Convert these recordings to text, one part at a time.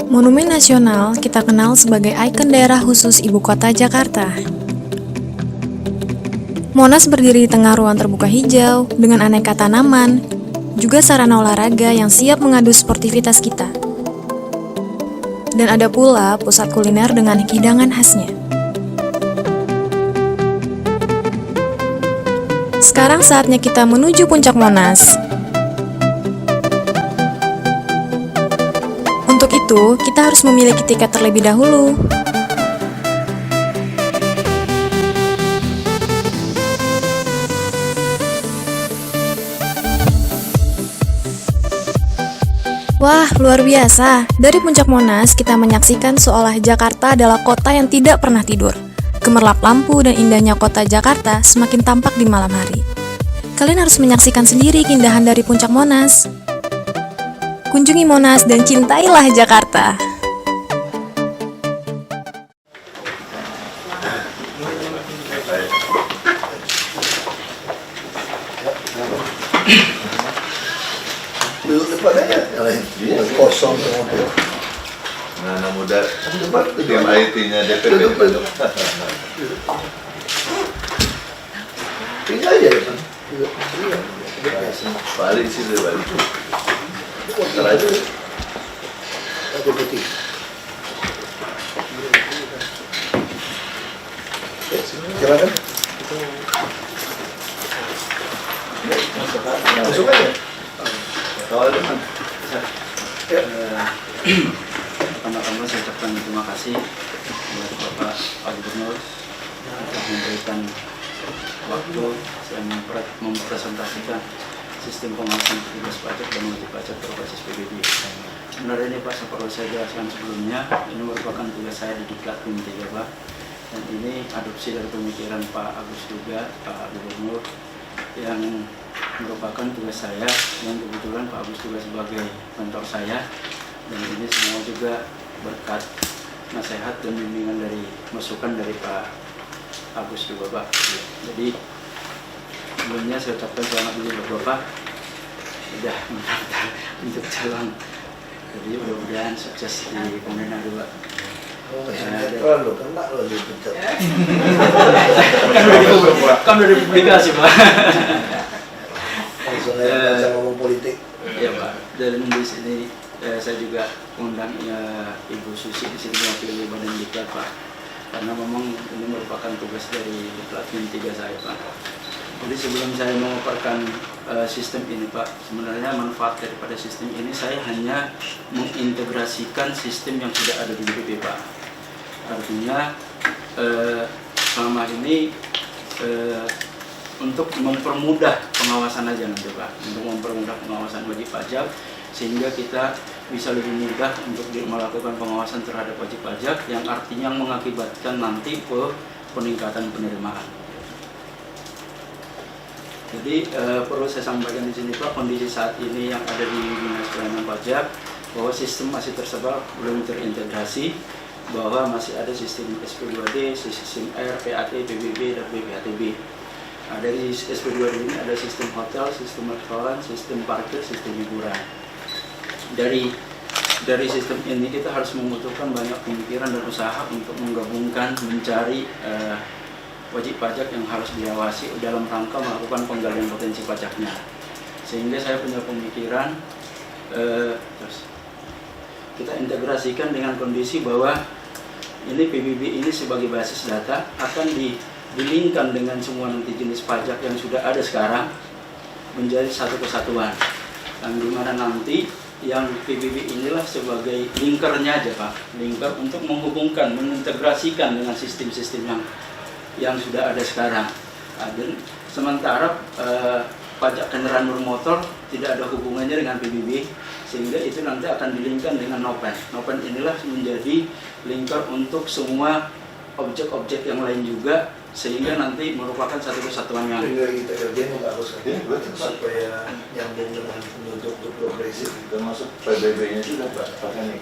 Monumen Nasional kita kenal sebagai ikon daerah khusus ibu kota Jakarta. Monas berdiri di tengah ruang terbuka hijau dengan aneka tanaman, juga sarana olahraga yang siap mengadu sportivitas kita. Dan ada pula pusat kuliner dengan hidangan khasnya. Sekarang saatnya kita menuju puncak Monas. Untuk itu, kita harus memiliki tiket terlebih dahulu. Wah, luar biasa. Dari puncak Monas, kita menyaksikan seolah Jakarta adalah kota yang tidak pernah tidur. Gemerlap lampu dan indahnya kota Jakarta semakin tampak di malam hari. Kalian harus menyaksikan sendiri keindahan dari puncak Monas. Kunjungi Monas dan cintailah Jakarta. Duduk depan aja, kosong semua. Anak muda, yang IT-nya DPP. Tinggal aja ya, Pak. Balik sih, balik. Ntar aja. Ada putih. Silakan. Masuk aja. Pertama-tama saya ucapkan terima kasih buat Bapak Pak Gubernur untuk memberikan waktu saya mempresentasikan sistem pengawasan petugas pajak dan wajib pajak berbasis PBB. Sebenarnya ini Pak, seperti saya jelaskan sebelumnya, ini merupakan tugas saya di Diklat PIM 3 Pak, dan ini adopsi dari pemikiran Pak Agus juga, Pak Gubernur, yang merupakan tugas saya, yang kebetulan Pak Agus juga sebagai mentor saya, dan ini semua juga berkat nasihat dan bimbingan dari masukan dari Pak Agus juga Pak. Jadi sebelumnya saya ucapkan selamat dulu buat Bapak sudah mendaftar untuk calon. Jadi mudah-mudahan sukses di pemerintahan dulu Pak. Terlalu kena lo dipecat. Kan udah dipublikasi Pak. Langsung aja ngomong politik. Iya Pak. Dan di sini saya juga undang Ibu Susi di sini mewakili Badan Diklat Pak. Karena memang ini merupakan tugas dari Diklat PIM 3 saya Pak. Jadi sebelum saya memaparkan sistem ini Pak, sebenarnya manfaat daripada sistem ini saya hanya mengintegrasikan sistem yang sudah ada di DPP Pak. Artinya selama ini untuk mempermudah pengawasan aja nanti Pak, untuk mempermudah pengawasan wajib pajak sehingga kita bisa lebih mudah untuk melakukan pengawasan terhadap wajib pajak yang artinya mengakibatkan nanti peningkatan penerimaan. Jadi perlu saya sampaikan di sini Pak, kondisi saat ini yang ada di Dinas Penanaman Pajak bahwa sistem masih tersebar, belum terintegrasi, bahwa masih ada sistem SP2D, sistem R, PAT, PBB, dan BPHTB. Dari SP2D ini ada sistem hotel, sistem restoran, sistem parkir, sistem hiburan. Dari sistem ini kita harus membutuhkan banyak pemikiran dan usaha untuk menggabungkan, mencari wajib pajak yang harus diawasi dalam rangka melakukan penggalian potensi pajaknya. Sehingga saya punya pemikiran terus kita integrasikan dengan kondisi bahwa ini PBB ini sebagai basis data akan dilingkan dengan semua nanti jenis pajak yang sudah ada sekarang menjadi satu kesatuan. Yang dimana nanti yang PBB inilah sebagai linkernya aja Pak, linker untuk menghubungkan, mengintegrasikan dengan sistem-sistem yang sudah ada sekarang. Dan sementara pajak kendaraan bermotor tidak ada hubungannya dengan PBB, sehingga itu nanti akan dilingkan dengan Nopen. Nopen inilah menjadi linker untuk semua objek-objek yang lain juga, sehingga nanti merupakan satu kesatuan yang kita kerjain bagus supaya nyambung dengan penutup progresif. Termasuk PBB-nya juga Pak, pakai nih.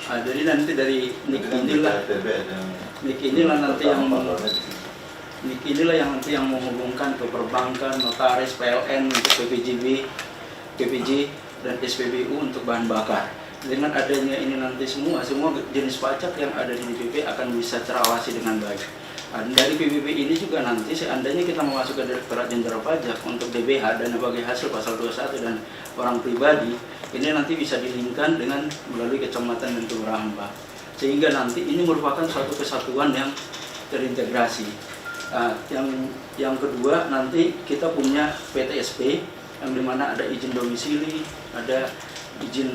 jadi nanti dari NIK inilah nanti yang NIK inilah yang nanti yang menghubungkan ke perbankan, notaris, PLN untuk PPJB. PPJ dan SPBU untuk bahan bakar. Dengan adanya ini nanti semua jenis pajak yang ada di DPP akan bisa terawasi dengan baik. Nah, dari PBB ini juga nanti seandainya kita memasukkan Direktorat Jenderal Pajak untuk DBH, dana bagi hasil pasal 21 dan orang pribadi, ini nanti bisa dilingkan dengan melalui kecamatan dan kelurahan, Pak. Sehingga nanti ini merupakan suatu kesatuan yang terintegrasi. Yang kedua, nanti kita punya PTSP yang dimana ada izin domisili, ada izin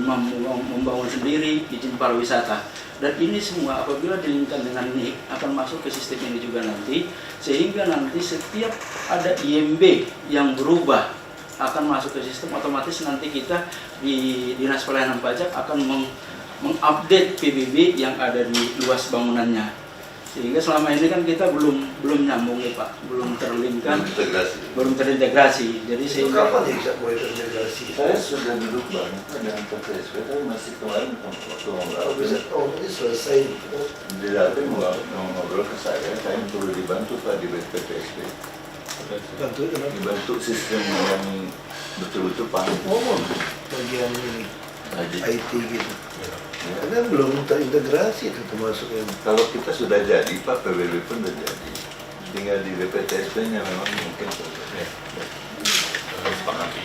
imam membangun sendiri, izin pariwisata, dan ini semua apabila dilingkan dengan NIK akan masuk ke sistem ini juga nanti, sehingga nanti setiap ada IMB yang berubah akan masuk ke sistem, otomatis nanti kita di Dinas Pelayanan Pajak akan mengupdate PBB yang ada di luas bangunannya. Sehingga selama ini kan kita belum nyambung ya Pak, belum terlinkkan, belum terintegrasi. Jadi Itu sehingga kapan bisa mulai terintegrasi? Saya sudah duduk banyak dengan PTSP, tapi masih kemarin waktu ngobrol. Bisa tahun ini selesai. Di dalam ngobrol ke saya perlu dibantu Pak di PTSP. Bantu kenapa? Dibantu sistem yang betul-betul paham. Oh, bagian ini Haji. IT gitu. Karena belum terintegrasi itu termasuk yang Kalau kita sudah jadi Pak, PBB pun sudah jadi. Tinggal di BPTSP-nya memang mungkin.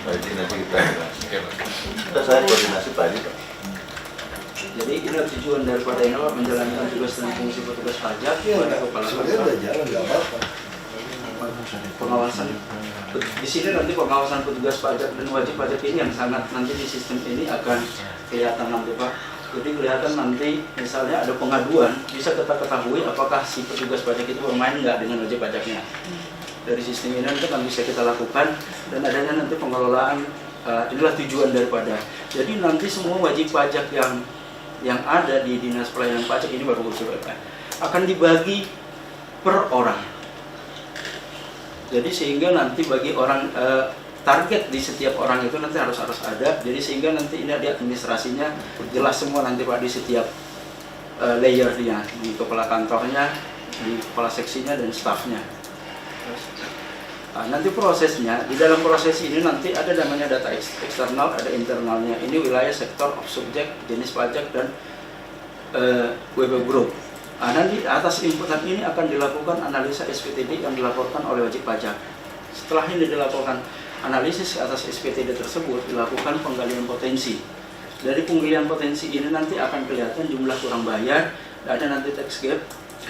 Jadi nanti kita saya koordinasi pagi Pak. jadi ini tujuan daripada ini Pak, menjalankan tugas dan fungsi petugas pajak pada kepala sebenarnya kantor. udah jalan nggak apa-apa. Pengawasan di sini nanti pengawasan petugas pajak dan wajib pajak ini yang sangat nanti di sistem ini akan kelihatan nanti Pak. Jadi kelihatan nanti misalnya ada pengaduan, bisa kita ketahui apakah si petugas pajak itu bermain nggak dengan wajib pajaknya. Dari sistem ini nanti kan bisa kita lakukan, dan adanya nanti pengelolaan, inilah tujuan daripada. Jadi nanti semua wajib pajak yang ada di Dinas Pelayanan Pajak ini baru usul akan dibagi per orang. Jadi sehingga nanti bagi orang target di setiap orang itu nanti harus ada. Jadi sehingga nanti ini di administrasinya jelas semua nanti Pak di setiap layernya, di kepala kantornya, di kepala seksinya dan stafnya. Nanti prosesnya, di dalam proses ini nanti ada namanya data eksternal, ada internalnya. Ini wilayah sektor of subjek, jenis pajak, dan WP Group. Nanti atas inputan ini akan dilakukan analisa SPTD yang dilaporkan oleh wajib pajak. Setelah ini dilaporkan analisis atas SPTD tersebut, dilakukan penggalian potensi. Dari penggalian potensi ini nanti akan kelihatan jumlah kurang bayar, ada nanti tax gap,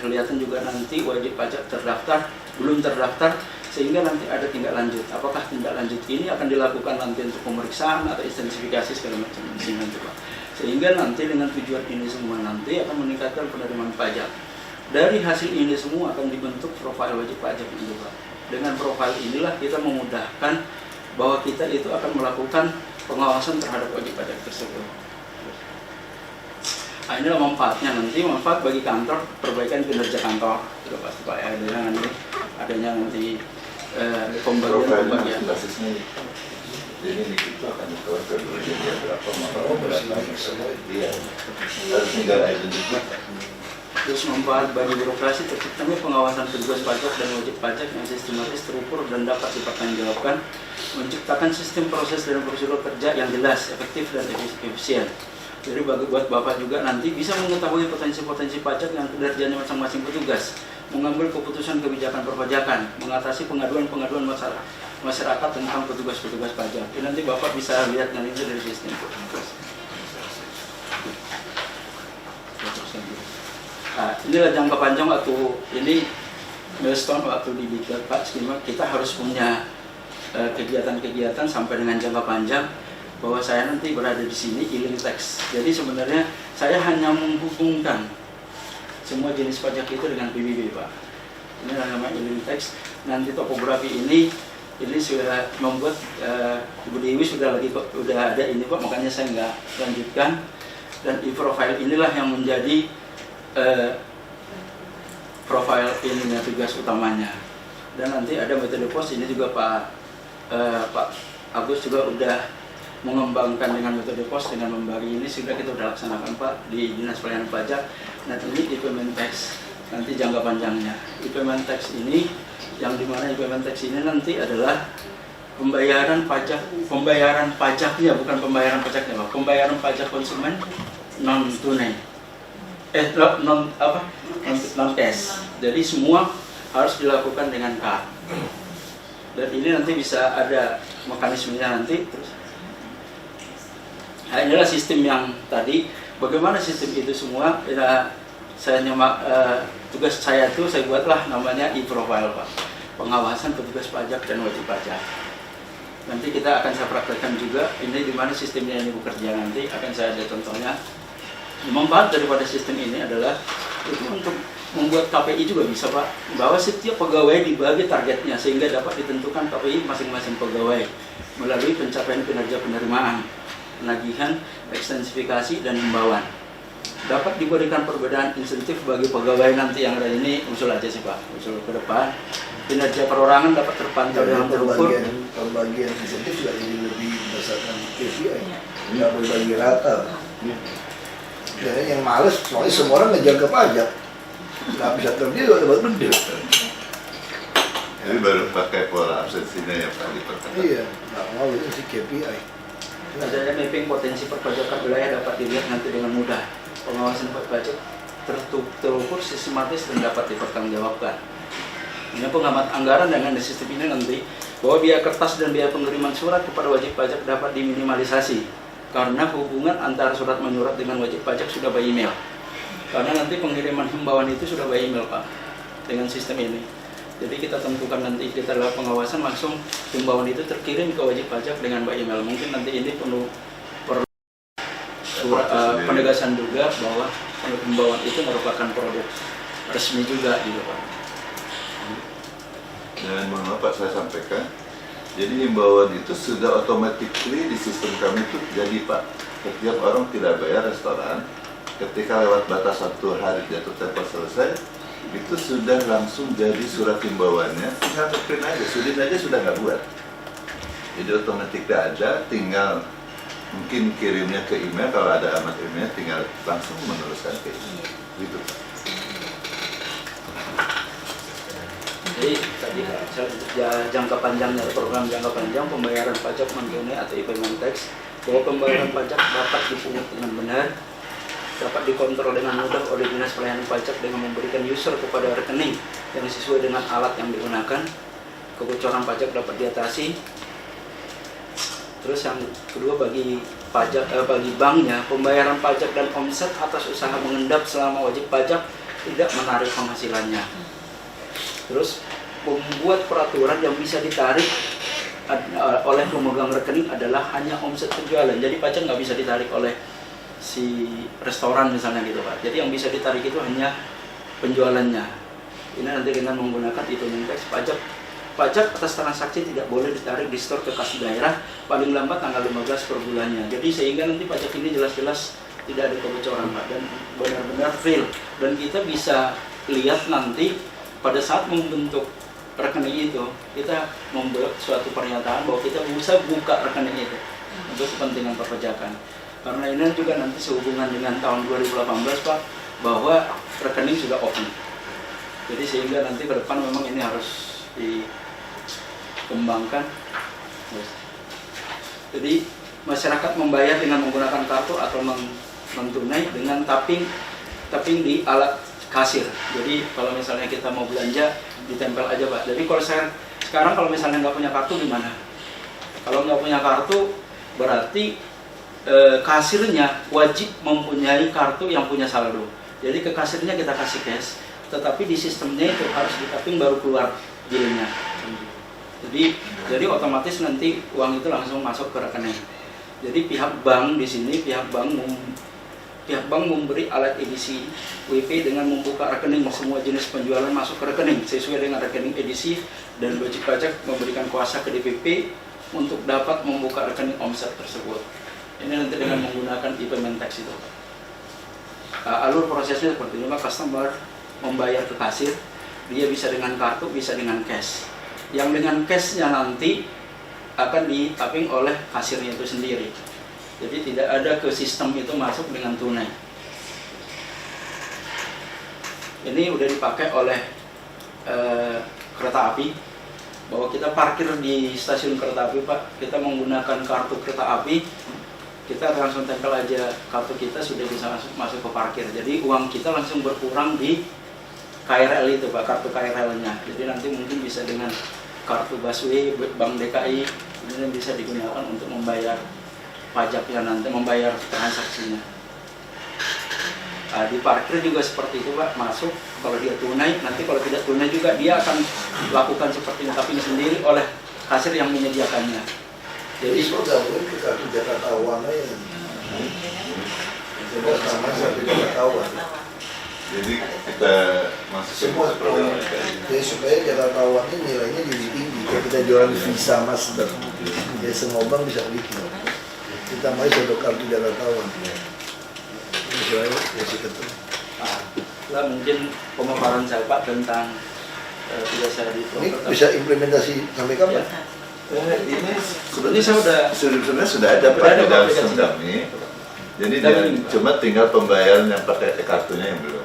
kelihatan juga nanti wajib pajak terdaftar, belum terdaftar, sehingga nanti ada tindak lanjut. Apakah tindak lanjut ini akan dilakukan nanti untuk pemeriksaan atau intensifikasi segala macam di sini nanti Pak. Sehingga nanti dengan tujuan ini semua nanti akan meningkatkan penerimaan pajak. Dari hasil ini semua akan dibentuk profil wajib pajak ini Pak. Dengan profil inilah kita memudahkan bahwa kita itu akan melakukan pengawasan terhadap wajib pajak tersebut. Inilah manfaatnya nanti, manfaat bagi kantor, perbaikan kinerja kantor. Sudah pasti Pak, adanya nanti pembagian. Basisnya jadi itu akan dikeluarkan dulu jadi berapa Oh, bersih semua. Iya, harus tinggal identitas. Terus manfaat bagi birokrasi, terciptanya pengawasan petugas pajak dan wajib pajak yang sistematis, terukur, dan dapat dipertanggungjawabkan, menciptakan sistem proses dan prosedur kerja yang jelas, efektif, dan efisien. Jadi buat Bapak juga nanti bisa mengetahui potensi-potensi pajak yang kinerjanya masing-masing petugas, mengambil keputusan kebijakan perpajakan, mengatasi pengaduan-pengaduan masyarakat tentang petugas-petugas pajak. Ini nanti Bapak bisa lihat nanti dari sistem. Nah, inilah jangka panjang waktu ini milestone waktu di Pak Skema, kita harus punya kegiatan-kegiatan sampai dengan jangka panjang bahwa saya nanti berada di sini iling tax. Jadi sebenarnya saya hanya menghubungkan semua jenis pajak itu dengan PBB Pak. Ini namanya iling tax. Nanti topografi ini sudah membuat Ibu Dewi sudah ada ini Pak, makanya saya nggak lanjutkan. Dan e-profile inilah yang menjadi profil ininya, tugas utamanya. Dan nanti ada metode pos, ini juga Pak Agus juga udah mengembangkan dengan metode pos dengan membagi ini, sudah kita sudah laksanakan Pak di Dinas Pelayanan Pajak. Nanti ini e-payment tax, nanti jangka panjangnya e-payment tax ini, yang dimana e-payment tax ini nanti adalah pembayaran pajaknya, bukan pembayaran pajaknya, Pak. Pembayaran pajak konsumen non tunai, non cash. Jadi semua harus dilakukan dengan card. Dan ini nanti bisa ada mekanismenya nanti. Terus, nah, inilah sistem yang tadi. Bagaimana sistem itu semua? Ya, tugas saya itu saya buatlah namanya e-profile, Pak. Pengawasan petugas pajak dan wajib pajak. Nanti kita akan saya praktekkan juga. Ini di mana sistemnya ini bekerja nanti akan saya ada contohnya. Manfaat daripada sistem ini adalah itu untuk membuat KPI juga bisa, Pak, bahwa setiap pegawai dibagi targetnya sehingga dapat ditentukan KPI masing-masing pegawai melalui pencapaian kinerja penerimaan, penagihan, ekstensifikasi, dan himbauan. Dapat diberikan perbedaan insentif bagi pegawai nanti yang ada ini, usul aja sih Pak, usul ke depan. Kinerja perorangan dapat terpantau dengan terukur. Pembagian insentif juga jadi lebih berdasarkan KPI, nggak berbagi rata. Jadi yang males, soalnya semua orang ngejar ke pajak, nggak bisa kerja juga dapat benda. Jadi baru pakai pola absensinya yang tadi pertama. Iya, nggak mau itu sih KPI. Adanya mapping potensi perpajakan wilayah dapat dilihat nanti dengan mudah. Pengawasan pajak terukur, sistematis, dan dapat dipertanggungjawabkan. Ini pengamat anggaran dengan sistem ini nanti bahwa biaya kertas dan biaya pengiriman surat kepada wajib pajak dapat diminimalisasi karena hubungan antara surat menyurat dengan wajib pajak sudah by email. Karena nanti pengiriman himbauan itu sudah by email, Pak, dengan sistem ini. Jadi kita tentukan nanti kita lakukan pengawasan langsung himbauan itu terkirim ke wajib pajak dengan by email. Mungkin nanti ini perlu penegasan juga bahwa himbauan itu merupakan produk resmi juga gitu, Pak. Dan mohon maaf Pak, saya sampaikan. Jadi himbauan itu sudah automatically di sistem kami itu jadi Pak. Setiap orang tidak bayar restoran, ketika lewat batas 1 hari jatuh tempo selesai, itu sudah langsung jadi surat himbauannya, tinggal print aja, Sudin aja sudah nggak buat. Jadi otomatis ada, tinggal mungkin kirimnya ke email, kalau ada alamat email tinggal langsung meneruskan ke email. Gitu. Jadi tadi jangka panjangnya, program jangka panjang pembayaran pajak non-tunai atau e-payment tax, bahwa pembayaran pajak dapat dipungut dengan benar, dapat dikontrol dengan mudah oleh Dinas Pelayanan Pajak dengan memberikan user kepada rekening yang sesuai dengan alat yang digunakan. Kebocoran pajak dapat diatasi. Terus yang kedua bagi banknya, pembayaran pajak dan omset atas usaha mengendap selama wajib pajak tidak menarik penghasilannya. Terus membuat peraturan yang bisa ditarik oleh pemegang rekening adalah hanya omset penjualan. Jadi pajak nggak bisa ditarik oleh si restoran misalnya gitu Pak. Jadi yang bisa ditarik itu hanya penjualannya. Ini nanti dengan menggunakan e-payment tax, pajak atas transaksi tidak boleh ditarik di store ke kas daerah paling lambat tanggal 15 per bulannya. Jadi sehingga nanti pajak ini jelas-jelas tidak ada kebocoran Pak, dan benar-benar real. Dan kita bisa lihat nanti pada saat membentuk rekening itu, kita membuat suatu pernyataan bahwa kita bisa buka rekening itu untuk kepentingan perpajakan. Karena ini juga nanti sehubungan dengan tahun 2018 Pak, bahwa rekening sudah open. Jadi sehingga nanti ke depan memang ini harus dikembangkan. Jadi masyarakat membayar dengan menggunakan kartu atau non-tunai dengan tapping di alat kasir. Jadi kalau misalnya kita mau belanja, ditempel aja Pak. Jadi kalau sekarang kalau misalnya nggak punya kartu gimana? Kalau nggak punya kartu berarti kasirnya wajib mempunyai kartu yang punya saldo. Jadi ke kasirnya kita kasih cash, tetapi di sistemnya itu harus di-tapping baru keluar bilnya. Jadi otomatis nanti uang itu langsung masuk ke rekening. Jadi pihak bank di sini, pihak bank memberi alat edisi WP dengan membuka rekening semua jenis penjualan masuk ke rekening sesuai dengan rekening edisi, dan wajib pajak memberikan kuasa ke DPP untuk dapat membuka rekening omset tersebut. Ini nanti dengan menggunakan e-payment tax itu. Alur prosesnya seperti ini, customer membayar ke kasir, dia bisa dengan kartu, bisa dengan cash. Yang dengan cashnya nanti akan di-tapping oleh kasirnya itu sendiri. Jadi tidak ada ke sistem itu masuk dengan tunai. Ini udah dipakai oleh kereta api. bahwa kita parkir di stasiun kereta api Pak, kita menggunakan kartu kereta api, kita langsung tempel aja kartu kita sudah bisa masuk ke parkir. Jadi uang kita langsung berkurang di KRL itu Pak, kartu KRL-nya. Jadi nanti mungkin bisa dengan kartu busway Bank DKI ini bisa digunakan untuk membayar pajaknya nanti, membayar transaksinya. Di parkir juga seperti itu Pak, masuk kalau dia tunai, nanti kalau tidak tunai juga dia akan lakukan seperti itu, tapi sendiri oleh kasir yang menyediakannya. Jadi sudah mungkin ke kartu Jakarta Uang aja. Coba sama satu Jakarta Uang. Jadi kita masuk Semua poin. Jadi supaya Jakarta Uang ini nilainya jadi tinggi. Kayak kita jualan Visa Master. Jadi semua bank bisa bikin. Kita mau satu kartu Jakarta Uang. Misalnya ya sih ketemu. Lah mungkin pemaparan saya Pak tentang tidak saya di Ini bisa implementasi sampai kapan? ini Ini saya sebenarnya sudah ada Pak di dalam sistem kami. Jadi cuma tinggal pembayaran yang pakai kartunya yang belum.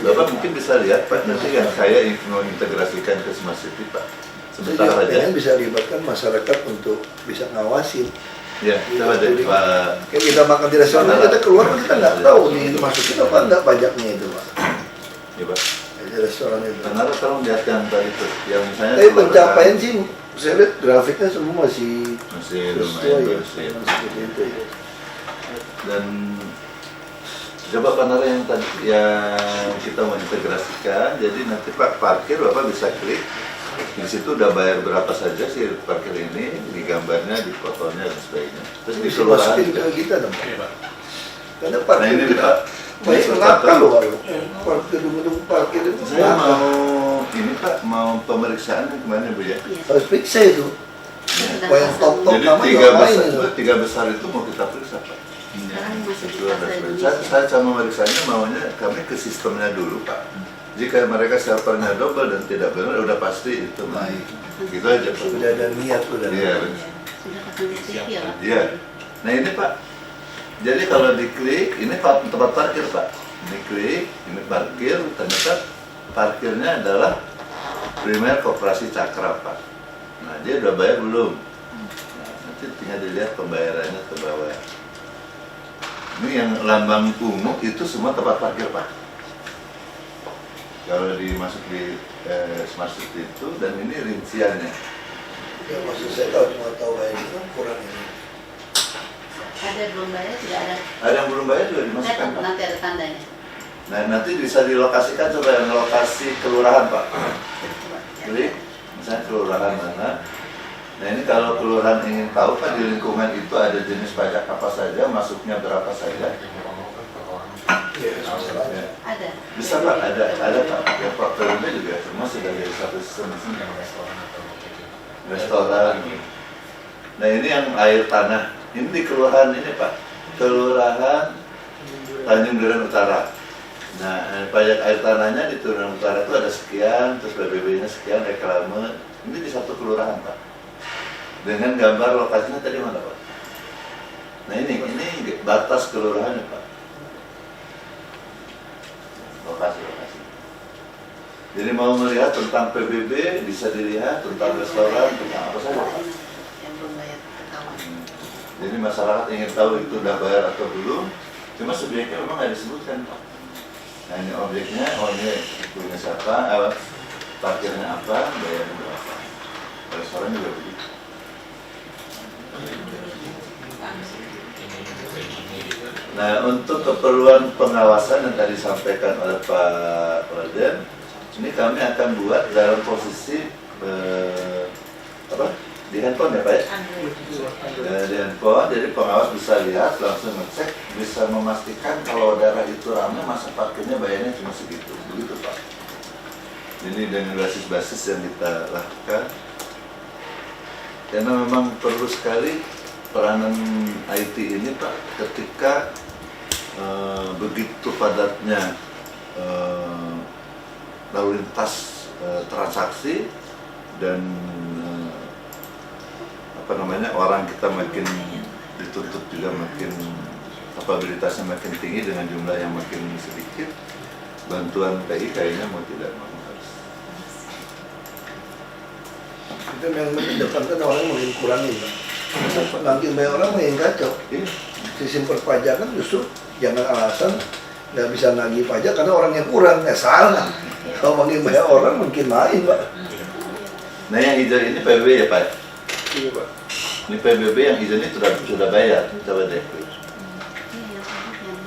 Bapak mungkin bisa lihat Pak, nanti yang saya mau integrasikan ke Smart City Pak. Sebentar aja. Pengen bisa libatkan masyarakat untuk bisa ngawasin. Ya, coba deh Pak. Kayak kita makan di restoran, kita keluar kita nggak tahu dimasukin apa enggak pajaknya itu Pak. Ya Pak. Di restoran itu. Kenapa tolong lihat yang tadi tuh, yang misalnya. Tapi pencapaian sih, saya lihat grafiknya semua masih lumayan ya. bagus ya. Seperti itu ya. Dan coba Panara yang tadi yang kita mau integrasikan, jadi nanti Pak parkir Bapak bisa klik di situ udah bayar berapa saja sih parkir ini, di gambarnya, di fotonya dan sebagainya. Terus di kelurahan Masukin juga. ke kita dong. Karena Nah parkir ini kita Pak, banyak nakal loh kalau parkir gedung-gedung parkir itu saya nakal. mau ini Pak mau pemeriksaan kemana Bu ya? Harus periksa itu. Kalau yang top-top Jadi nama tiga besar itu mau kita periksa Pak. Sekarang masih Itu ada Indonesia. saya sama meriksanya maunya kami ke sistemnya dulu Pak. Jika mereka servernya double dan tidak benar, udah pasti itu baik. Gitu aja Pak. sudah ada niat sudah. Iya. Sudah pasang CCTV ya Pak? Iya. Nah ini Pak. Jadi kalau diklik, ini tempat parkir Pak. Ini klik, ini parkir, ternyata parkirnya adalah Primer Koperasi Cakra Pak. Nah dia udah bayar belum? Nah, nanti tinggal dilihat pembayarannya ke bawah. Ini yang lambang ungu itu semua tempat parkir Pak. Kalau dimasuk di Smart City itu, dan ini rinciannya. Ya maksud saya kalau cuma tahu bayar itu kan kurang ini. Ada belum bayar, tidak ada. Ada yang belum bayar juga dimasukkan Pak. Nanti ada tandanya. Nah nanti bisa dilokasikan coba yang lokasi kelurahan Pak. Coba. Klik, misalnya kelurahan mana. Nah ini kalau kelurahan ingin tahu Pak di lingkungan itu ada jenis pajak apa saja, masuknya berapa saja. Iya, masalah. Ya. Ada. Bisa Pak, ada Pak. Ya Pak Perumnya juga semua sudah dari satu sistem di sini. Restoran. Nah ini yang air tanah. Ini di kelurahan ini Pak. Kelurahan Tanjung Duren Utara. Nah pajak air tanahnya di Duren Utara itu ada sekian, terus PBB-nya sekian, reklame. Ini di satu kelurahan Pak. Dengan gambar lokasinya tadi mana Pak? Nah ini batas kelurahan ya Pak. Lokasi. Jadi mau melihat tentang PBB bisa dilihat, tentang restoran, tentang apa saja. Yang belum bayar ketahuan. Jadi masyarakat ingin tahu itu udah bayar atau belum. Cuma subjeknya memang nggak disebutkan Pak. Nah ini objeknya, oh ini punya siapa, parkirnya apa, bayarnya berapa. Restoran juga begitu. Nah untuk keperluan pengawasan yang tadi disampaikan oleh Pak Raden, ini kami akan buat dalam posisi di handphone ya Pak ya? Di handphone, jadi pengawas bisa lihat, langsung ngecek, bisa memastikan kalau daerah itu ramai, masa parkirnya bayarnya cuma segitu, begitu Pak. Ini dengan basis-basis yang kita lakukan, karena memang perlu sekali peranan IT ini Pak, ketika begitu padatnya lalu lintas transaksi dan orang kita makin dituntut juga makin kapabilitasnya makin tinggi dengan jumlah yang makin sedikit, bantuan TI kayaknya mau tidak mau harus. Itu yang mendepankan orang makin kurangi, Pak. Makin banyak orang makin kacau. Iya. Sistem perpajakan justru jangan alasan nggak bisa nagih pajak karena orangnya kurang, salah. Kalau makin banyak orang mungkin main, Pak. Nah yang hijau ini PBB ya Pak? Iya, Pak. Ini PBB yang hijau ini sudah bayar, coba deh. Ini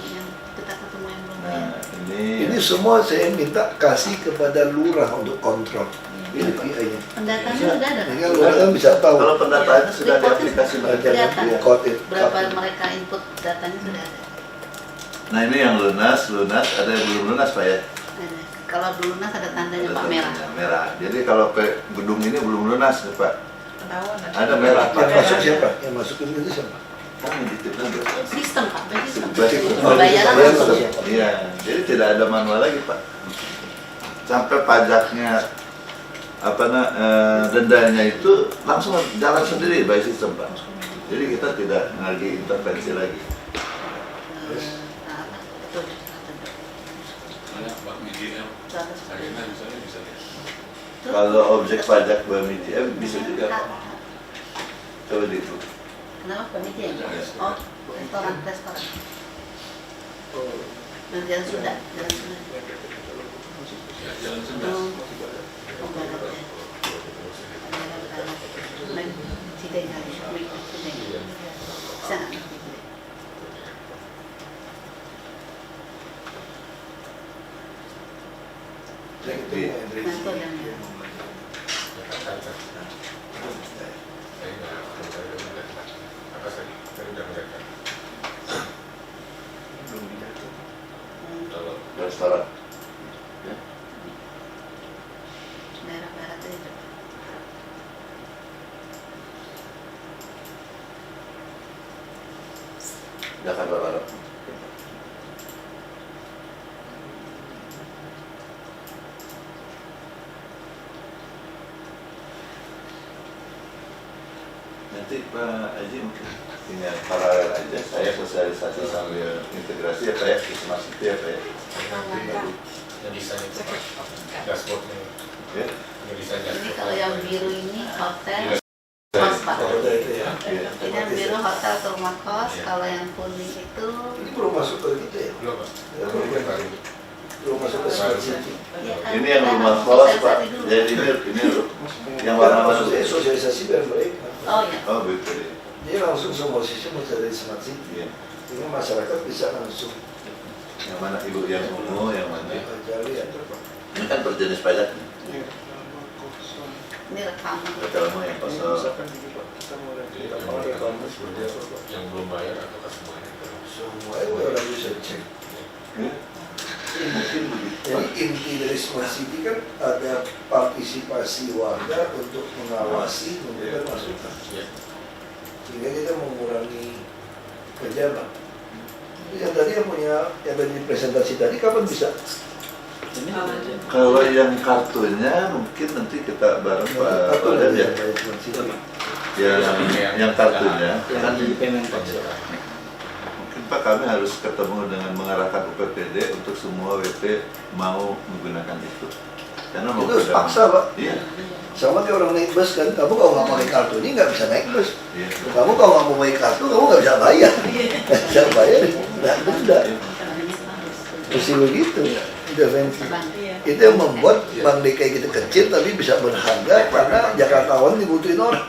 yang kita ketemu yang belum Nah bayar. Ini semua saya minta kasih kepada lurah untuk kontrol. Ini PI-nya. Pendataannya sudah ada. Ini kan lurah kan bisa tahu. Kalau pendataannya sudah di aplikasi mereka. Kelihatan. Iya, code it. Berapa mereka input datanya sudah ada. Nah ini yang lunas, ada yang belum lunas Pak ya? Ada. Kalau belum lunas ada tandanya Pak merah. tandanya merah. Jadi kalau gedung ini belum lunas nih Pak. Ketahuan. Ada merah Pak. Yang masuk siapa? Yang masukin itu siapa? Kami dititipkan Sistem Pak, sistem. Baik. Pembayaran langsung. Iya, jadi tidak ada manual lagi Pak. Sampai pajaknya dendanya itu langsung jalan sendiri by sistem Pak. Jadi kita tidak lagi intervensi lagi. Betul. Banyak Pak BGM, akhirnya bisa ya. Kalau objek pajak BMITM bisa juga Pak. Coba itu. Kenapa panitia? Oh, restoran. Jalan sudah. Ya, jalan sudah. Oh, barat ya. Sideng kali, sideng. Sana. Jadi Nanti yang Kalau restoran. daerah barat itu. Jakarta Barat. Nanti Pak Haji mungkin tinggal paralel aja, saya sosialisasi sambil integrasi ya Pak ya, di Smart City ya Pak ya. yang desain itu Pak, dashboardnya, Ya. yang desain Ini dashboard. kalau yang biru ini hotel, Iya. kos Pak. Udah itu ya. Iya. Ini yang biru hotel atau rumah kos. Iya. Kalau yang kuning itu Ini belum masuk ke kita ya. Belum Pak, Ya, belum. Belum masuk ke Smart City. ya kan, Ini yang kita rumah harus kos Pak, sosialisasi dulu. jadi ini yang Karena warna maksudnya masuk. sosialisasi biar baik. Oh ya. Oh begitu ya. Jadi langsung semua sistem mau dari Smart City. Iya. Ini masyarakat bisa langsung Yang mana ibu yang ungu, yang mana? cari ya. Ini kan berjenis pajak nih. Iya. Ini rekaman. Rekalmu yang kosong. yang belum bayar atau semuanya? Semuanya orang bisa cek. Mungkin begitu. Jadi inti dari Smart City kan ada partisipasi warga untuk mengawasi, memberikan masukan. Ya. Sehingga kita mengurangi pejabat. Yang tadi yang tadi presentasi tadi kapan bisa? Ini aja. Kalau yang kartunya mungkin nanti kita bareng Pak Atau Oden ya. dari Smart City. Yang kartunya Yang di payment box. mungkin Pak kami harus ketemu dengan mengarahkan UPPD untuk semua WP mau menggunakan itu. Karena mau Itu paksa Pak. Iya. Sama kayak orang naik bus kan, kamu kalau nggak pakai kartu ini nggak bisa naik bus. Iya. Kamu kalau nggak mau pakai kartu, kamu nggak bisa bayar. Nggak bisa bayar, nggak denda. Mesti begitu, intervensi. Itu yang membuat Bank DKI kita kecil tapi bisa berharga karena Jakartawan dibutuhin orang.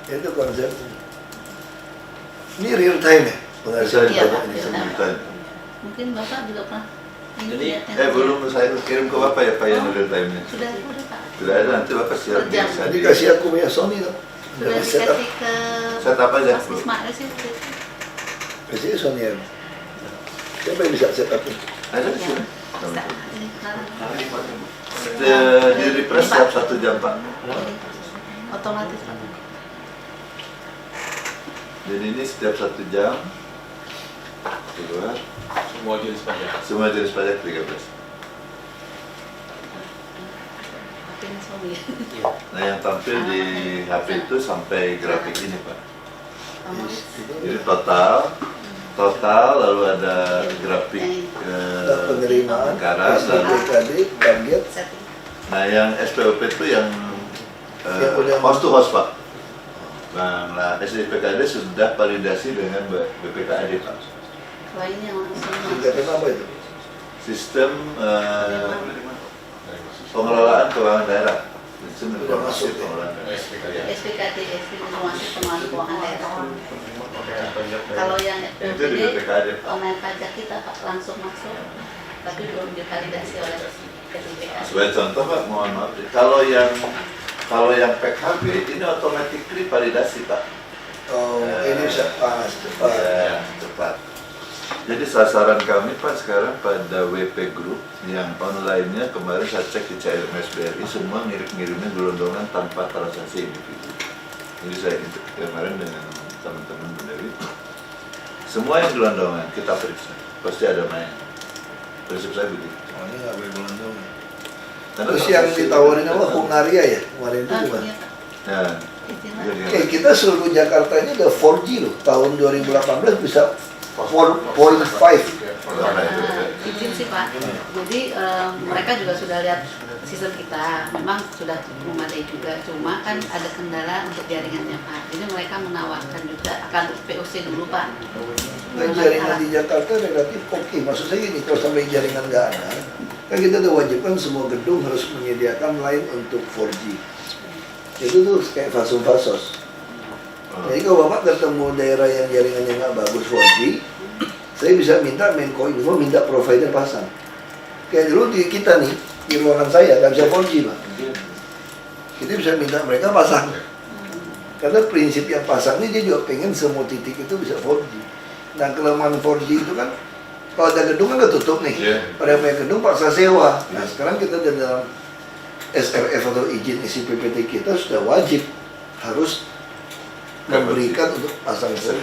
Itu konsepnya. Ini real time ya? Penghasilan Bisa pajak Iya, ini. Pak. Bisa. Mungkin Bapak juga pernah. Ini Jadi, lihat yang- Belum saya kirim ke Bapak ya Pak yang real time-nya. Sudah Pak. Sudah ada, nanti Bapak siap Kerja. bisa Nanti kasih aku punya Sony tuh. Sudah Udah setup. dikasih ke Set up aja. Mas Ismail sih. Kasih Sony ya. Siapa yang bisa setup ini? Ada di sini. Bisa. Ini sekarang. Di refresh setiap 1 jam Pak. Ini otomatis Pak. Jadi ini setiap 1 jam keluar Semua jenis pajak. semua jenis pajak 13. Tapi ini Sony. Nah yang tampil di HP itu sampai grafik ini Pak. Jadi total lalu ada grafik Penerimaan, anggaran SPKD, target, Setting. Nah, yang SPOP itu yang Yang udah- host to host, Pak. Nah, SDPKD sudah validasi dengan BPKAD, Pak. Kalau ini yang langsung Kegiatan apa itu? Sistem pengelolaan keuangan daerah. Sistem Udah informasi masuk, ya? pengelolaan daerah. SPKD. SPKD, Informasi Pengelolaan Keuangan Daerah. Kalau Kalau yang Itu di FPPD, BPKAD, Pak. online pajak kita Pak langsung masuk, tapi belum divalidasi oleh SPKD. Sebagai contoh, Pak, mohon maaf. Kalau yang PKB ini automatically validasi, Pak. Oh, ini bisa panas cepat. Ya, cepat. Jadi sasaran kami Pak sekarang pada WP Group yang online-nya kemarin saya cek di CLMS BRI semua ngirim-ngirimnya gelondongan tanpa transaksi individu. Jadi saya kemarin dengan teman-teman Bu Dewi, semua yang gelondongan kita periksa, pasti ada main. Prinsip saya begitu. Oh, ini nggak boleh gelondongan. Karena Terus yang transaksi- ditawarin apa? Hungaria ya? Kemarin itu gimana? Iya Pak. Ya, Istilah. jadi Oke, kita seluruh Jakarta ini udah 4G loh. Tahun 2018 bisa 4.5. Izin sih Pak. Jadi mereka juga sudah lihat sistem kita, memang sudah memadai juga. Cuma kan ada kendala untuk jaringannya Pak. Jadi mereka menawarkan juga akan POC dulu Pak. Nah, jaringan di Jakarta relatif oke. Maksud saya gini, kalau sampai jaringan nggak ada, kan kita udah wajibkan semua gedung harus menyediakan line untuk 4G. Itu tuh kayak fasos-fasos. Jadi kalau Bapak ketemu daerah yang jaringannya nggak bagus 4G, saya bisa minta Menko Info minta provider pasang. Kayak dulu di kita nih, di ruangan saya nggak bisa 4G Pak. Kita bisa minta mereka pasang. Karena prinsip yang pasang ini dia juga pengen semua titik itu bisa 4G. Nah kelemahan 4G itu kan, kalau ada gedung kan udah tutup nih. Iya. Pada punya gedung paksa sewa. Nah sekarang kita dalam SRF atau izin isi PPT kita sudah wajib harus memberikan untuk pasang 4G.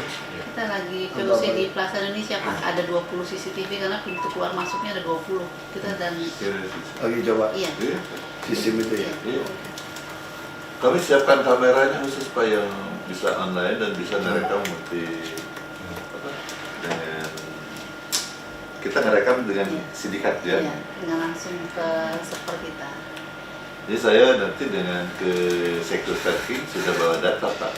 Kita lagi POC di Plaza Indonesia Pak. Ada 20 CCTV karena pintu keluar masuknya ada 20. Kita dan Lagi coba iya. Iya. sistem itu ya. Iya. Kami siapkan kameranya khusus Pak yang bisa online dan bisa merekam dengan kita ngerekam dengan sindikat ya. Iya, dengan langsung ke server kita. Jadi saya nanti dengan ke Secure Tracking sudah bawa data Pak.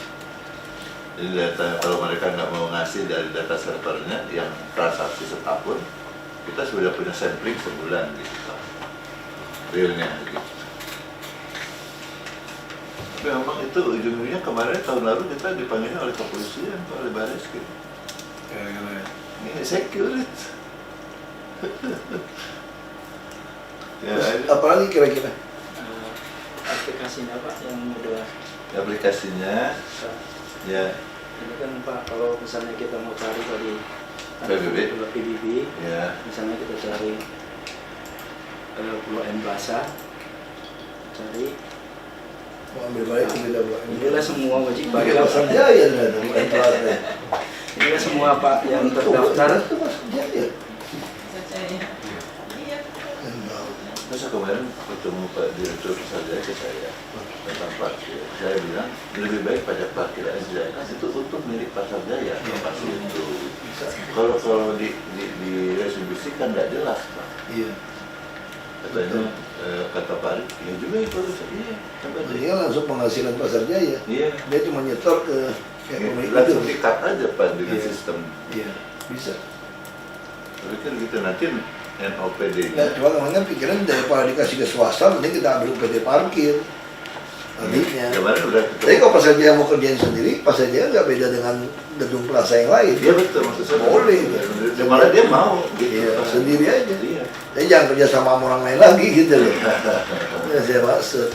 Jadi data kalau mereka nggak mau ngasih dari data servernya yang transaksi setahun, kita sudah punya sampling sebulan gitu Pak. Realnya gitu. Tapi memang itu ujung-ujungnya kemarin tahun lalu kita dipanggilnya oleh kepolisian, oleh Barreskrim. Ini security. Ya, Terus, apalagi kira-kira? Aplikasinya Pak yang udah aplikasinya ya ini kan Pak, kalau misalnya kita mau cari tadi PBB, ya misalnya kita cari Pulau M Plaza, cari Mau ambil balik beda buat inilah semua wajib Pakai pajak. pasar jaya ada Plaza. Inilah semua Pak yang terdaftar. Itu pasar jaya. masa kemarin ketemu Pak Direktur saja ke saya tentang parkir. Saya bilang lebih baik pajak parkir aja kan itu untuk milik Pasar Jaya pasti itu. Kalau diretribusikan nggak jelas Pak. Iya. Katanya kata Pak Arik, ya juga itu harus iya. Coba deh. Dia langsung penghasilan pasar jaya. Iya. Dia cuma nyetor ke kayak pemilik Langsung itu. dikat aja Pak dengan Iya. sistem. Iya, bisa. Tapi kan gitu nanti NOPD Ya, cuma kemarin pikiran daripada dikasih ke swasta, mending kita ambil UPT parkir. Tadinya. kemarin udah Tapi kalau pasar jaya mau kerjain sendiri, pasar jaya nggak beda dengan gedung plaza yang lain. Iya betul maksud saya. Boleh. Malah dia mau gitu. Iya, sendiri aja. Iya. Jadi jangan kerja sama sama orang lain lagi gitu loh. Ya, saya maksud.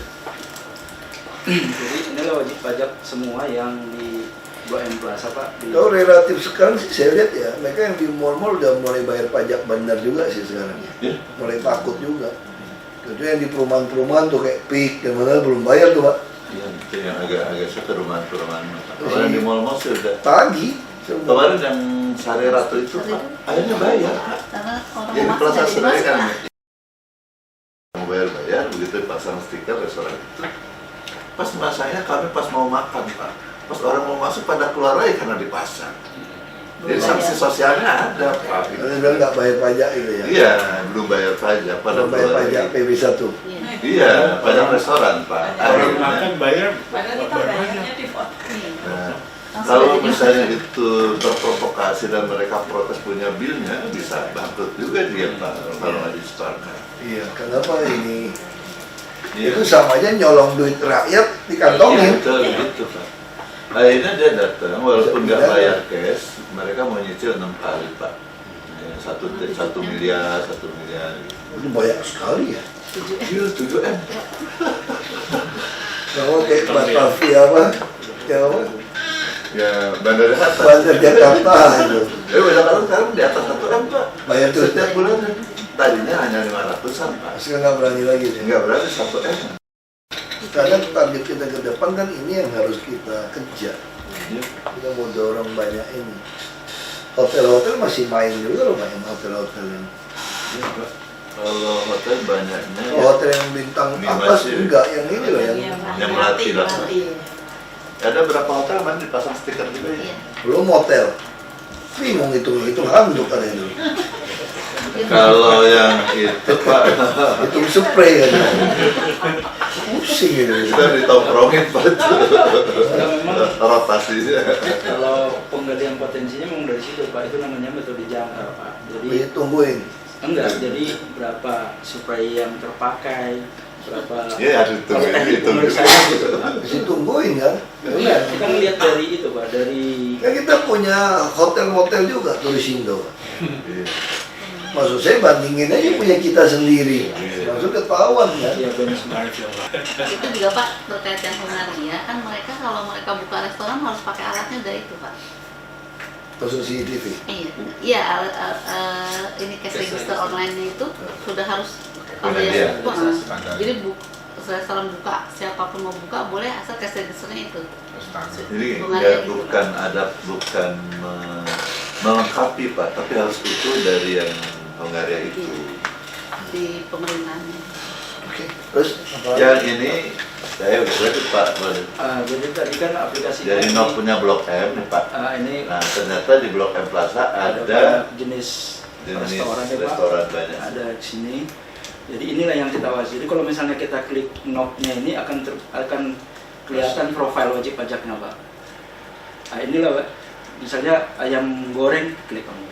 Jadi inilah wajib pajak semua yang di Blok M Plaza Pak. Kalau relatif sekarang sih saya lihat ya, mereka yang di mall-mall udah mulai bayar pajak bandar juga sih sekarang. Iya. Mulai takut juga. Itu yang di perumahan-perumahan tuh kayak PIK dan mana belum bayar tuh Pak. Iya, itu yang agak suka perumahan-perumahan. Kalau yang di mall-mall sih udah. Tagi. Kemarin yang Sari Ratu itu Pak, akhirnya bayar Pak. Karena orang Yang di masuk Plaza jadi Senayan masuk, kan. Pak. Mau bayar, begitu pasang stiker restoran itu. Pas masanya kami pas mau makan Pak. Pas orang mau masuk pada keluar aja karena dipasang. Jadi sanksi sosialnya ada Pak. Karena bilang nggak bayar pajak gitu ya. Iya, belum bayar pajak. Pada Belum bayar keluar pajak lagi. PB1. Iya. Iya, banyak restoran Pak. Orang Akhirnya, makan bayar. Padahal kita bayarnya di vote. nah, kalau misalnya itu terprovokasi dan mereka protes punya bilnya, bisa bangkrut juga dia Pak kalau nggak disetorkan. Iya, kenapa ini? Iya. Itu sama aja nyolong duit rakyat Iya, dikantongin. betul gitu Pak. Akhirnya dia datang, walaupun nggak bayar cash, mereka mau nyicil 6 kali Pak. Ya, 1 miliar, 1 miliar. Itu banyak sekali ya. Iya, 7M. Kalau kayak Batavia apa? Ya apa? Ya, Bandar Jakarta. Bandar Jakarta itu. Bandar sekarang di atas 1M Pak. Bayar tuh. Setiap bulan tadinya hanya 500-an Pak. Sekarang nggak berani lagi deh. Enggak berarti 1M. Karena target kita ke depan kan ini yang harus kita kejar. Iya. Kita mau dorong banyak ini. Hotel-hotel masih main juga loh, main hotel-hotel ini. Iya, Pak. Kalau hotel banyaknya ya, Hotel yang bintang Ini atas masih- enggak, yang ini loh yang yang melatih lah. Iya. Ada berapa hotel mana dipasang stiker juga ya? Iya. belum hotel. Bingung itu handuk ada itu. Kalau yang itu Pak, Itu spray kan. Pusing gitu. kita ditongkrongin Pak. Nah, memang Rotasinya. kalau penggalian potensinya memang dari situ Pak, itu namanya metode jangkar Pak. Jadi Tungguin. enggak, jadi berapa supaya yang terpakai, berapa Iya, harus kalau ditungguin, teknik ditungguin. pemeriksaan gitu Pak. Mesti tungguin kan. Enggak, kita ngelihat dari itu Pak, dari Kan kita punya hotel-motel juga Turisindo. Iya. Maksud saya bandingin aja punya kita sendiri. Maksud ketahuan kan. ya benchmark. Itu juga Pak terkait yang Hungaria kan mereka kalau mereka buka restoran harus pakai alatnya udah itu Pak. Maksud CCTV. Iya, ini cash register online-nya itu sudah harus Punya dia. jadi restoran buka, siapapun mau buka boleh asal cash registernya itu. Jadi ya, bukan ada bukan melengkapi Pak, tapi harus utuh dari yang Hongaria itu. Di pemerintahnya. Oke. Terus apa lagi? Yang ini saya udah berarti Pak. Jadi tadi kan aplikasi Jadi Nok punya Blok M nih Pak. ini Nah ternyata di Blok M Plaza ada ada jenis jenis restoran ya Pak. restoran banyak. Ada di sini. Jadi inilah yang kita awasi. Jadi kalau misalnya kita klik knob-nya ini akan kelihatan profil wajib pajaknya Pak. Nah, inilah Pak. Misalnya ayam goreng, klik kamu.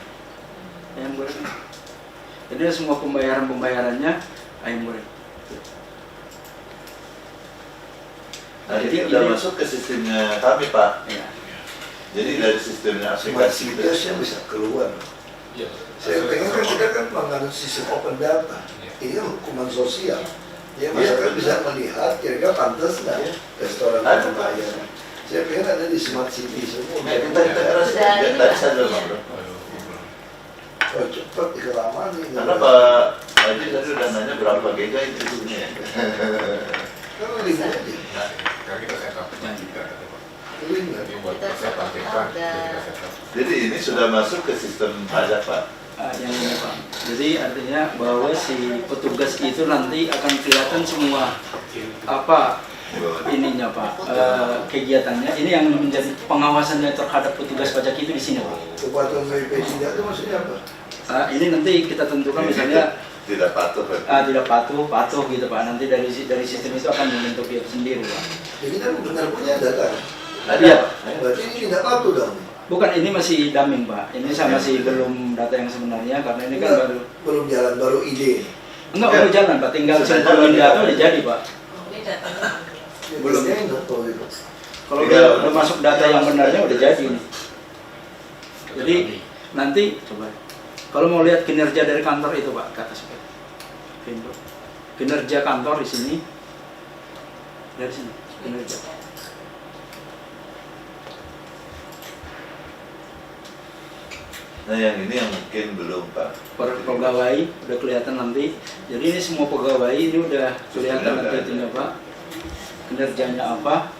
Ayam goreng. Jadi semua pembayarannya ayam goreng. Nah ini udah masuk ke sistemnya kami Pak. Ya. Jadi dari sistemnya Smart aplikasi Cities yang bisa keluar. Saya pengen kan kita kan menganut sistem open data. Ini kan hukuman sosial. Ya masyarakat bisa melihat kira-kira pantas nggak restoran Ada, Pak. membayar. Saya pengen ada di Smart City semua. Nah, kita integrasi tadi saya udah ngobrol. Oh, cepat dikelamaan nih. Karena Pak Haji tadi udah nanya berapa giga itu isinya ya. Kan link aja. Nah, kita set up. Link kan. Ini buat Kita persiapan set up, kita, ada. kita set up. Jadi ini sudah masuk ke sistem pajak Pak. Yang ini Pak. Jadi artinya bahwa si petugas itu nanti akan kelihatan semua apa ininya Pak, kegiatannya. Ini yang menjadi pengawasannya terhadap petugas pajak itu di sini Pak. Kepatuhan BIP tidak itu maksudnya apa? Ini nanti kita tentukan misalnya tidak patuh Pak. tidak patuh gitu Pak. Nanti dari sistem itu akan membentuk dia sendiri Pak. Jadi kan benar punya data. Iya. Berarti ini tidak patuh dong. Bukan, ini masih dummy Pak. Ini saya masih belum data yang sebenarnya karena ini kan Enggak, baru. belum jalan, baru ide. Enggak baru jalan Pak. Tinggal simpulin data udah jadi Pak. Ini datanya. Belum enak kalau itu. Kalau udah masuk data yang benarnya udah jadi nih. Jadi nanti coba kalau mau lihat kinerja dari kantor itu Pak, ke atas Pak. Kinerja kantor di sini. Dari sini kinerja. Nah yang ini yang mungkin belum Pak. Per pegawai udah kelihatan nanti. Jadi ini semua pegawai ini udah kelihatan nanti itunya Pak. Kinerjanya apa?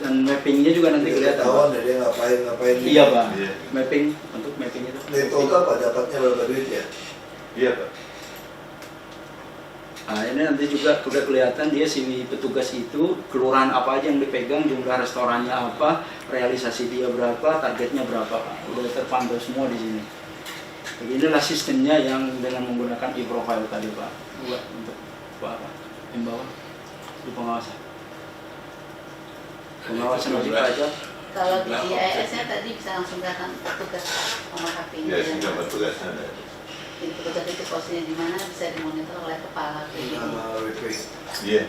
Dan mappingnya juga nanti kelihatan Pak. Ketahuan dia ngapain. Iya Pak. Iya. Mapping untuk mapping itu. Neto apa dapatnya berapa duit ya? Iya Pak. Nah ini nanti juga udah kelihatan dia si petugas itu kelurahan apa aja yang dipegang, jumlah restorannya apa, realisasi dia berapa, targetnya berapa Pak. Udah terpantau semua di sini. Jadi inilah sistemnya yang dengan menggunakan e-profile tadi Pak. Buat untuk apa? himbauan di pengawasan. Pengawasan wajib pajak. Kalau di GIS-nya tadi bisa langsung datang petugas nomor HP-nya. Ya, sehingga petugasnya ada. Jadi petugas itu posisinya di mana bisa dimonitor oleh kepala PPI. Iya.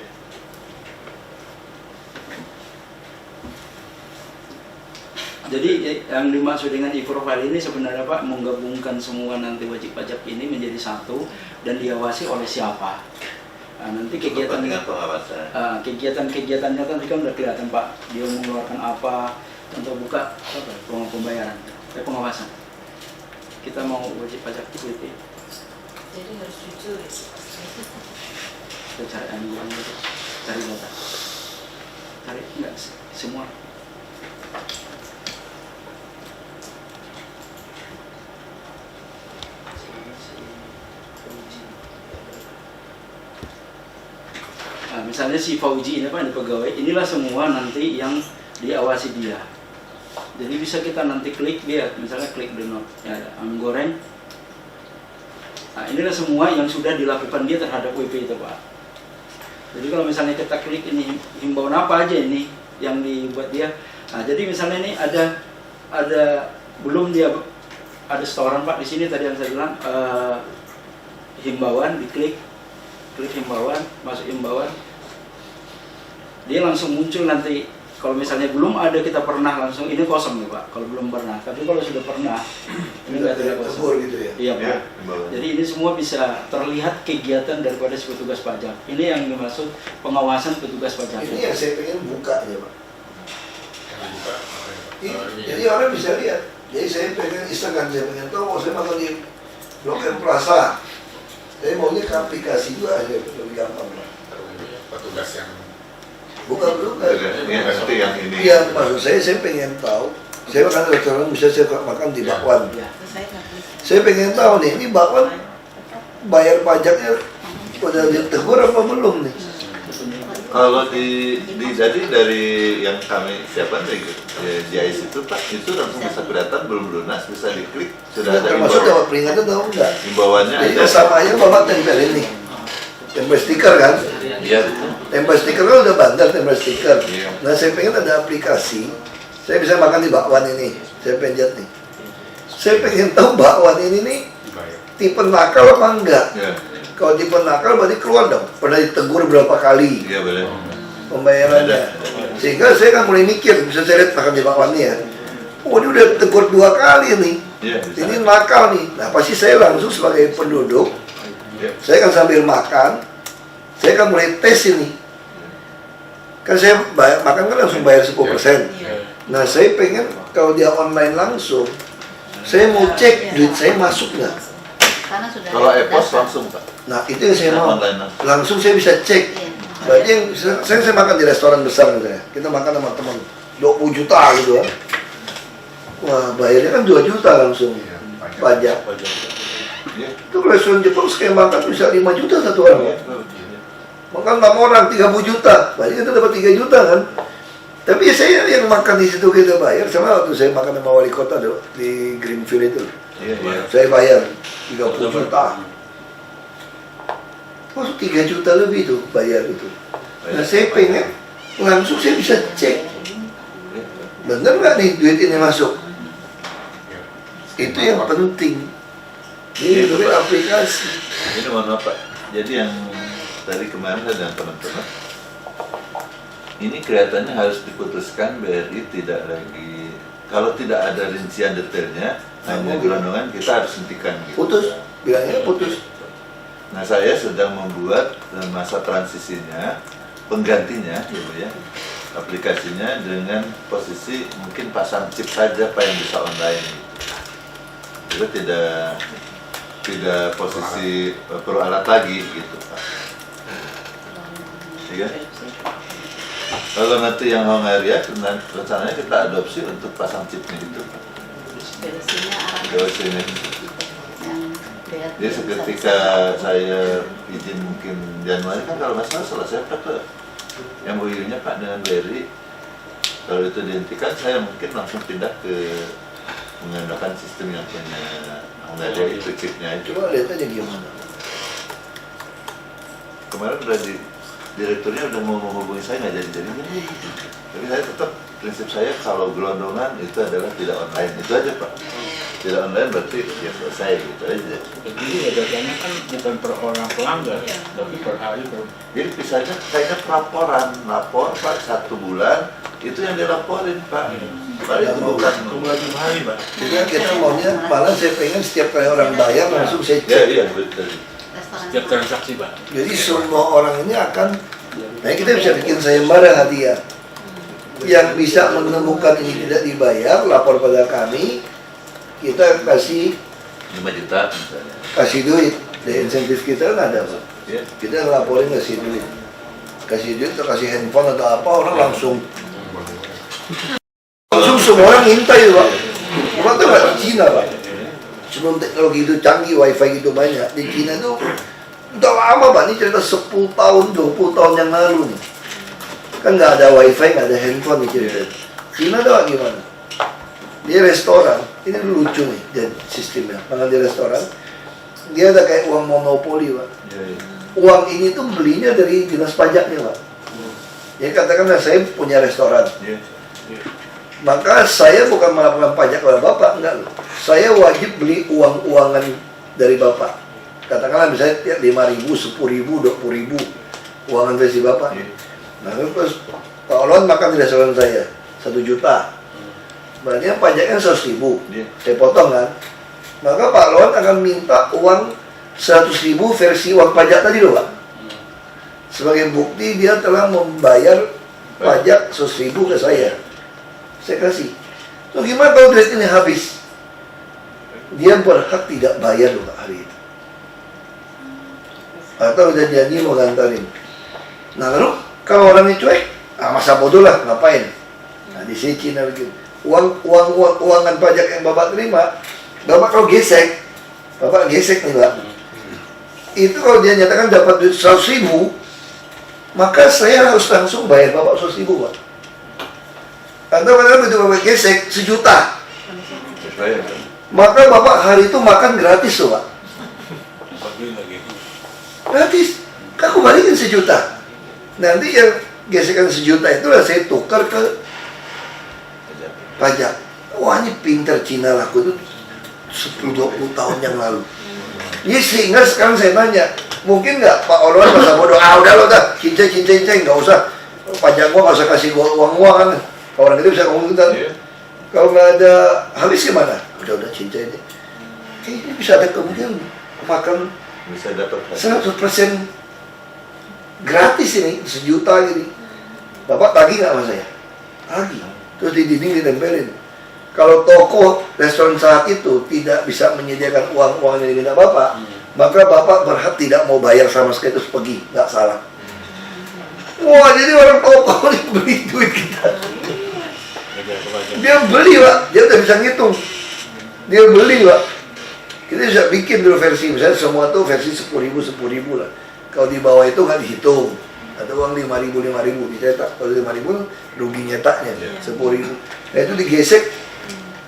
Jadi yang dimaksud dengan e-profile ini sebenarnya Pak menggabungkan semua nanti wajib pajak ini menjadi satu dan diawasi oleh siapa. Nah, nanti kegiatan Dengan pengawasan. kegiatannya kan udah kelihatan Pak, dia mengeluarkan apa untuk buka apa pembayaran, pengawasan. Kita mau wajib pajak itu. Jadi harus jujur ya. Kita cari anjuran gitu, cari data, cari enggak semua. Nah, misalnya si Fauji ini Pak, ini pegawai, inilah semua nanti yang diawasi dia. Jadi bisa kita nanti klik dia, misalnya klik the note, ya ada ayam goreng. Nah, inilah semua yang sudah dilakukan dia terhadap WP itu Pak. Jadi kalau misalnya kita klik ini himbauan apa aja ini yang dibuat dia. Nah, jadi misalnya ini ada belum dia ada setoran Pak di sini tadi yang saya bilang himbauan, diklik himbauan, masuk himbauan, dia langsung muncul nanti. Kalau misalnya belum ada kita pernah langsung ini kosong nih Pak, kalau belum pernah. Tapi kalau sudah pernah ini nggak ada kosong. Tegur gitu ya. Iya Pak. Ya, himbauan. Jadi ini semua bisa terlihat kegiatan daripada si petugas pajak. Ini yang dimaksud pengawasan petugas pajak. Ini yang saya pengen buka ya Pak. Yang dibuka. Jadi orang bisa lihat. Jadi saya pengen iseng kan, saya pengen tahu, saya makan di Blok M Plaza. Saya maunya ke aplikasi juga aja, lebih gampang Pak. Kalau ini petugas yang Bukan. Yang seperti yang ini. Iya, maksud saya pengen tahu. Saya makan di restoran, bisa saya makan di bakwan. Ya. Saya nggak bisa. Saya pengen tahu nih, ini bakwan bayar pajaknya udah ditegur apa belum nih? Kalau jadi dari yang kami siapkan dari JIS itu Pak, itu langsung bisa kelihatan belum lunas, bisa diklik, sudah ada Termasuk dapat peringatan tahu enggak? himbauannya Jadi ada. sama aja Bapak tempelin nih. Tempel stiker kan? Iya betul. Tempel stiker kan udah bandar tempel stiker. Iya. Nah saya pengen ada aplikasi. Saya bisa makan di bakwan ini. Saya pengen nih. Saya pengen tahu bakwan ini nih dibayar. tipe nakal apa enggak? Iya. Kalau tipe nakal berarti keluar dong. Pernah ditegur berapa kali Iya boleh. pembayarannya. Ada. Sehingga saya kan mulai mikir, bisa saya lihat makan di bakwan ini ya. Oh dia udah tegur 2 kali nih. Iya bisa. Ini nakal nih. Nah pasti saya langsung sebagai penduduk, Iya. saya kan sambil makan, saya kan mulai tes ini. Kan saya makan kan langsung bayar 10%. Iya. Nah saya pengen kalau dia online langsung, saya mau cek duit saya masuk nggak. Karena sudah Kalau ada e-pos data. langsung Pak. Nah itu yang saya Yang mau. online langsung. Langsung saya bisa cek. Iya. Berarti yang saya makan di restoran besar misalnya, kita makan sama teman 20 juta gitu kan. Wah bayarnya kan 2 juta langsung Iya, pajak. Iya. Itu restoran Jepang sekali makan bisa 5 juta satu orang ya. Makan 6 orang 30 juta, berarti kita dapat 3 juta kan. Tapi saya yang makan di situ kita bayar, sama waktu saya makan sama wali kota di Greenfield itu. Iya iya. Saya bayar 30 juta. Oh 3 juta lebih tuh bayar itu. Nah saya pengen langsung saya bisa cek bener nggak nih duit ini masuk. Itu yang penting. Ini duit aplikasi. Ini mohon maaf Pak. Jadi yang tadi kemarin saya dengan teman-teman, ini kelihatannya harus diputuskan BRI tidak lagi, kalau tidak ada rincian detailnya, hanya gelondongan kita harus hentikan gitu. Putus, bilangnya putus. Nah saya sedang membuat masa transisinya, penggantinya gitu ya, aplikasinya dengan posisi mungkin pasang chip saja Pak yang bisa online. Kita tidak posisi perlu alat lagi gitu Pak. Iya. Kalau nanti yang Hongaria, rencananya kita adopsi untuk pasang chipnya itu Pak. Beresinnya arah Lewat sini. yang biar Jadi seketika saya izin mungkin Januari kan kalau nggak salah selesai Pak tuh MOU-nya Pak dengan BRI. Kalau itu dihentikan saya mungkin langsung pindah ke menggunakan sistem yang punya Hongaria itu chipnya itu. Coba lihat aja gimana. Kemarin udah direkturnya udah mau menghubungi saya nggak jadi kan. Tapi saya tetap prinsip saya kalau gelondongan itu adalah tidak online, itu aja Pak. Tidak online berarti ya selesai gitu aja. Jadi ya datanya kan bukan per orang pelanggar, tapi per hari per. Jadi misalnya kayaknya pelaporan, lapor Pak 1 bulan itu yang dilaporin Pak. Pak itu bukan Kumulatif hari Pak. Jadi kan kita maunya, malah saya pengen setiap kali orang bayar langsung saya ya cek. iya betul. Restoran. Setiap transaksi Pak. Jadi semua orang ini akan, nah kita bisa bikin sayembara hadiah. Yang bisa menemukan ini tidak dibayar, lapor pada kami, kita kasih 5 juta misalnya. kasih duit. Dari insentif kita kan ada Pak. Ya. Kita laporin kasih duit. Kasih duit atau kasih handphone atau apa, orang langsung semua orang minta itu Pak. Orang tuh nggak di Cina Pak. Sebelum teknologi itu canggih, wifi gitu banyak. Di Cina tuh udah lama Pak, ini cerita 10 tahun, 20 tahun yang lalu nih. Kan nggak ada wifi, nggak ada handphone nih cerita. Cina tuh gimana? Dia restoran, ini lucu nih dan sistemnya. Karena di restoran, dia ada kayak uang monopoli Pak. Ya, ya. Uang ini tuh belinya dari dinas pajaknya Pak. Ya katakanlah saya punya restoran. Ya. Maka saya bukan melakukan pajak kepada Bapak, enggak loh. Saya wajib beli uang-uangan dari Bapak. Katakanlah misalnya tiap 5.000, 10.000, 20.000 uangan versi Bapak. Nah, terus Pak Olon makan di restoran saya 1 juta. Berarti yang pajaknya 100.000. Iya. Saya potong kan. Maka Pak Olon akan minta uang 100.000 versi uang pajak tadi loh Pak. Sebagai bukti dia telah membayar pajak 100.000 ke saya. Saya kasih. So gimana kalau duit ini habis? Dia berhak tidak bayar loh Pak hari itu. Atau udah janji mau ngantarin. Nah lalu kalau orangnya cuek, masa bodoh lah, ngapain? Nah di sini Cina begitu. Uangan pajak yang Bapak terima, Bapak kalau gesek, Bapak gesek nih Pak. Itu kalau dia nyatakan dapat duit 100.000, maka saya harus langsung bayar Bapak 100.000 Pak. Atau padahal begitu Bapak gesek 1 juta, Saya kan. maka Bapak hari itu makan gratis loh Pak. Pagi lagi. Gratis. Aku balikin 1 juta. Nanti yang gesekan 1 juta itulah saya tukar ke pajak. Wah ini pinter Cina laku itu 10-20 tahun yang lalu. Jadi sehingga sekarang saya tanya, mungkin nggak Pak Olon masa bodoh? Udah lo dah, cincin, nggak usah. Pajak gua nggak usah kasih gua uang kan. Kalau orang itu bisa ngomong gitu kan. Kalau nggak ada habis gimana? Udah cincin ini. Ini bisa ada kemungkinan makan Bisa dapat 100% gratis ini, 1 juta gini. Bapak tagih nggak sama saya? Tagih. Terus di dinding ditempelin. Kalau toko restoran saat itu tidak bisa menyediakan uang-uang yang diminta Bapak, maka Bapak berhak tidak mau bayar sama sekali terus pergi, nggak salah. Wah, jadi orang toko ini beli duit kita. Dia beli Pak, dia udah bisa ngitung. Dia beli Pak. Kita bisa bikin dulu versi, misalnya semua tuh versi 10.000 lah. Kalau di bawah itu nggak dihitung. Ada uang 5.000 dicetak. Kalau 5.000 rugi nyetaknya 10.000. Nah itu digesek,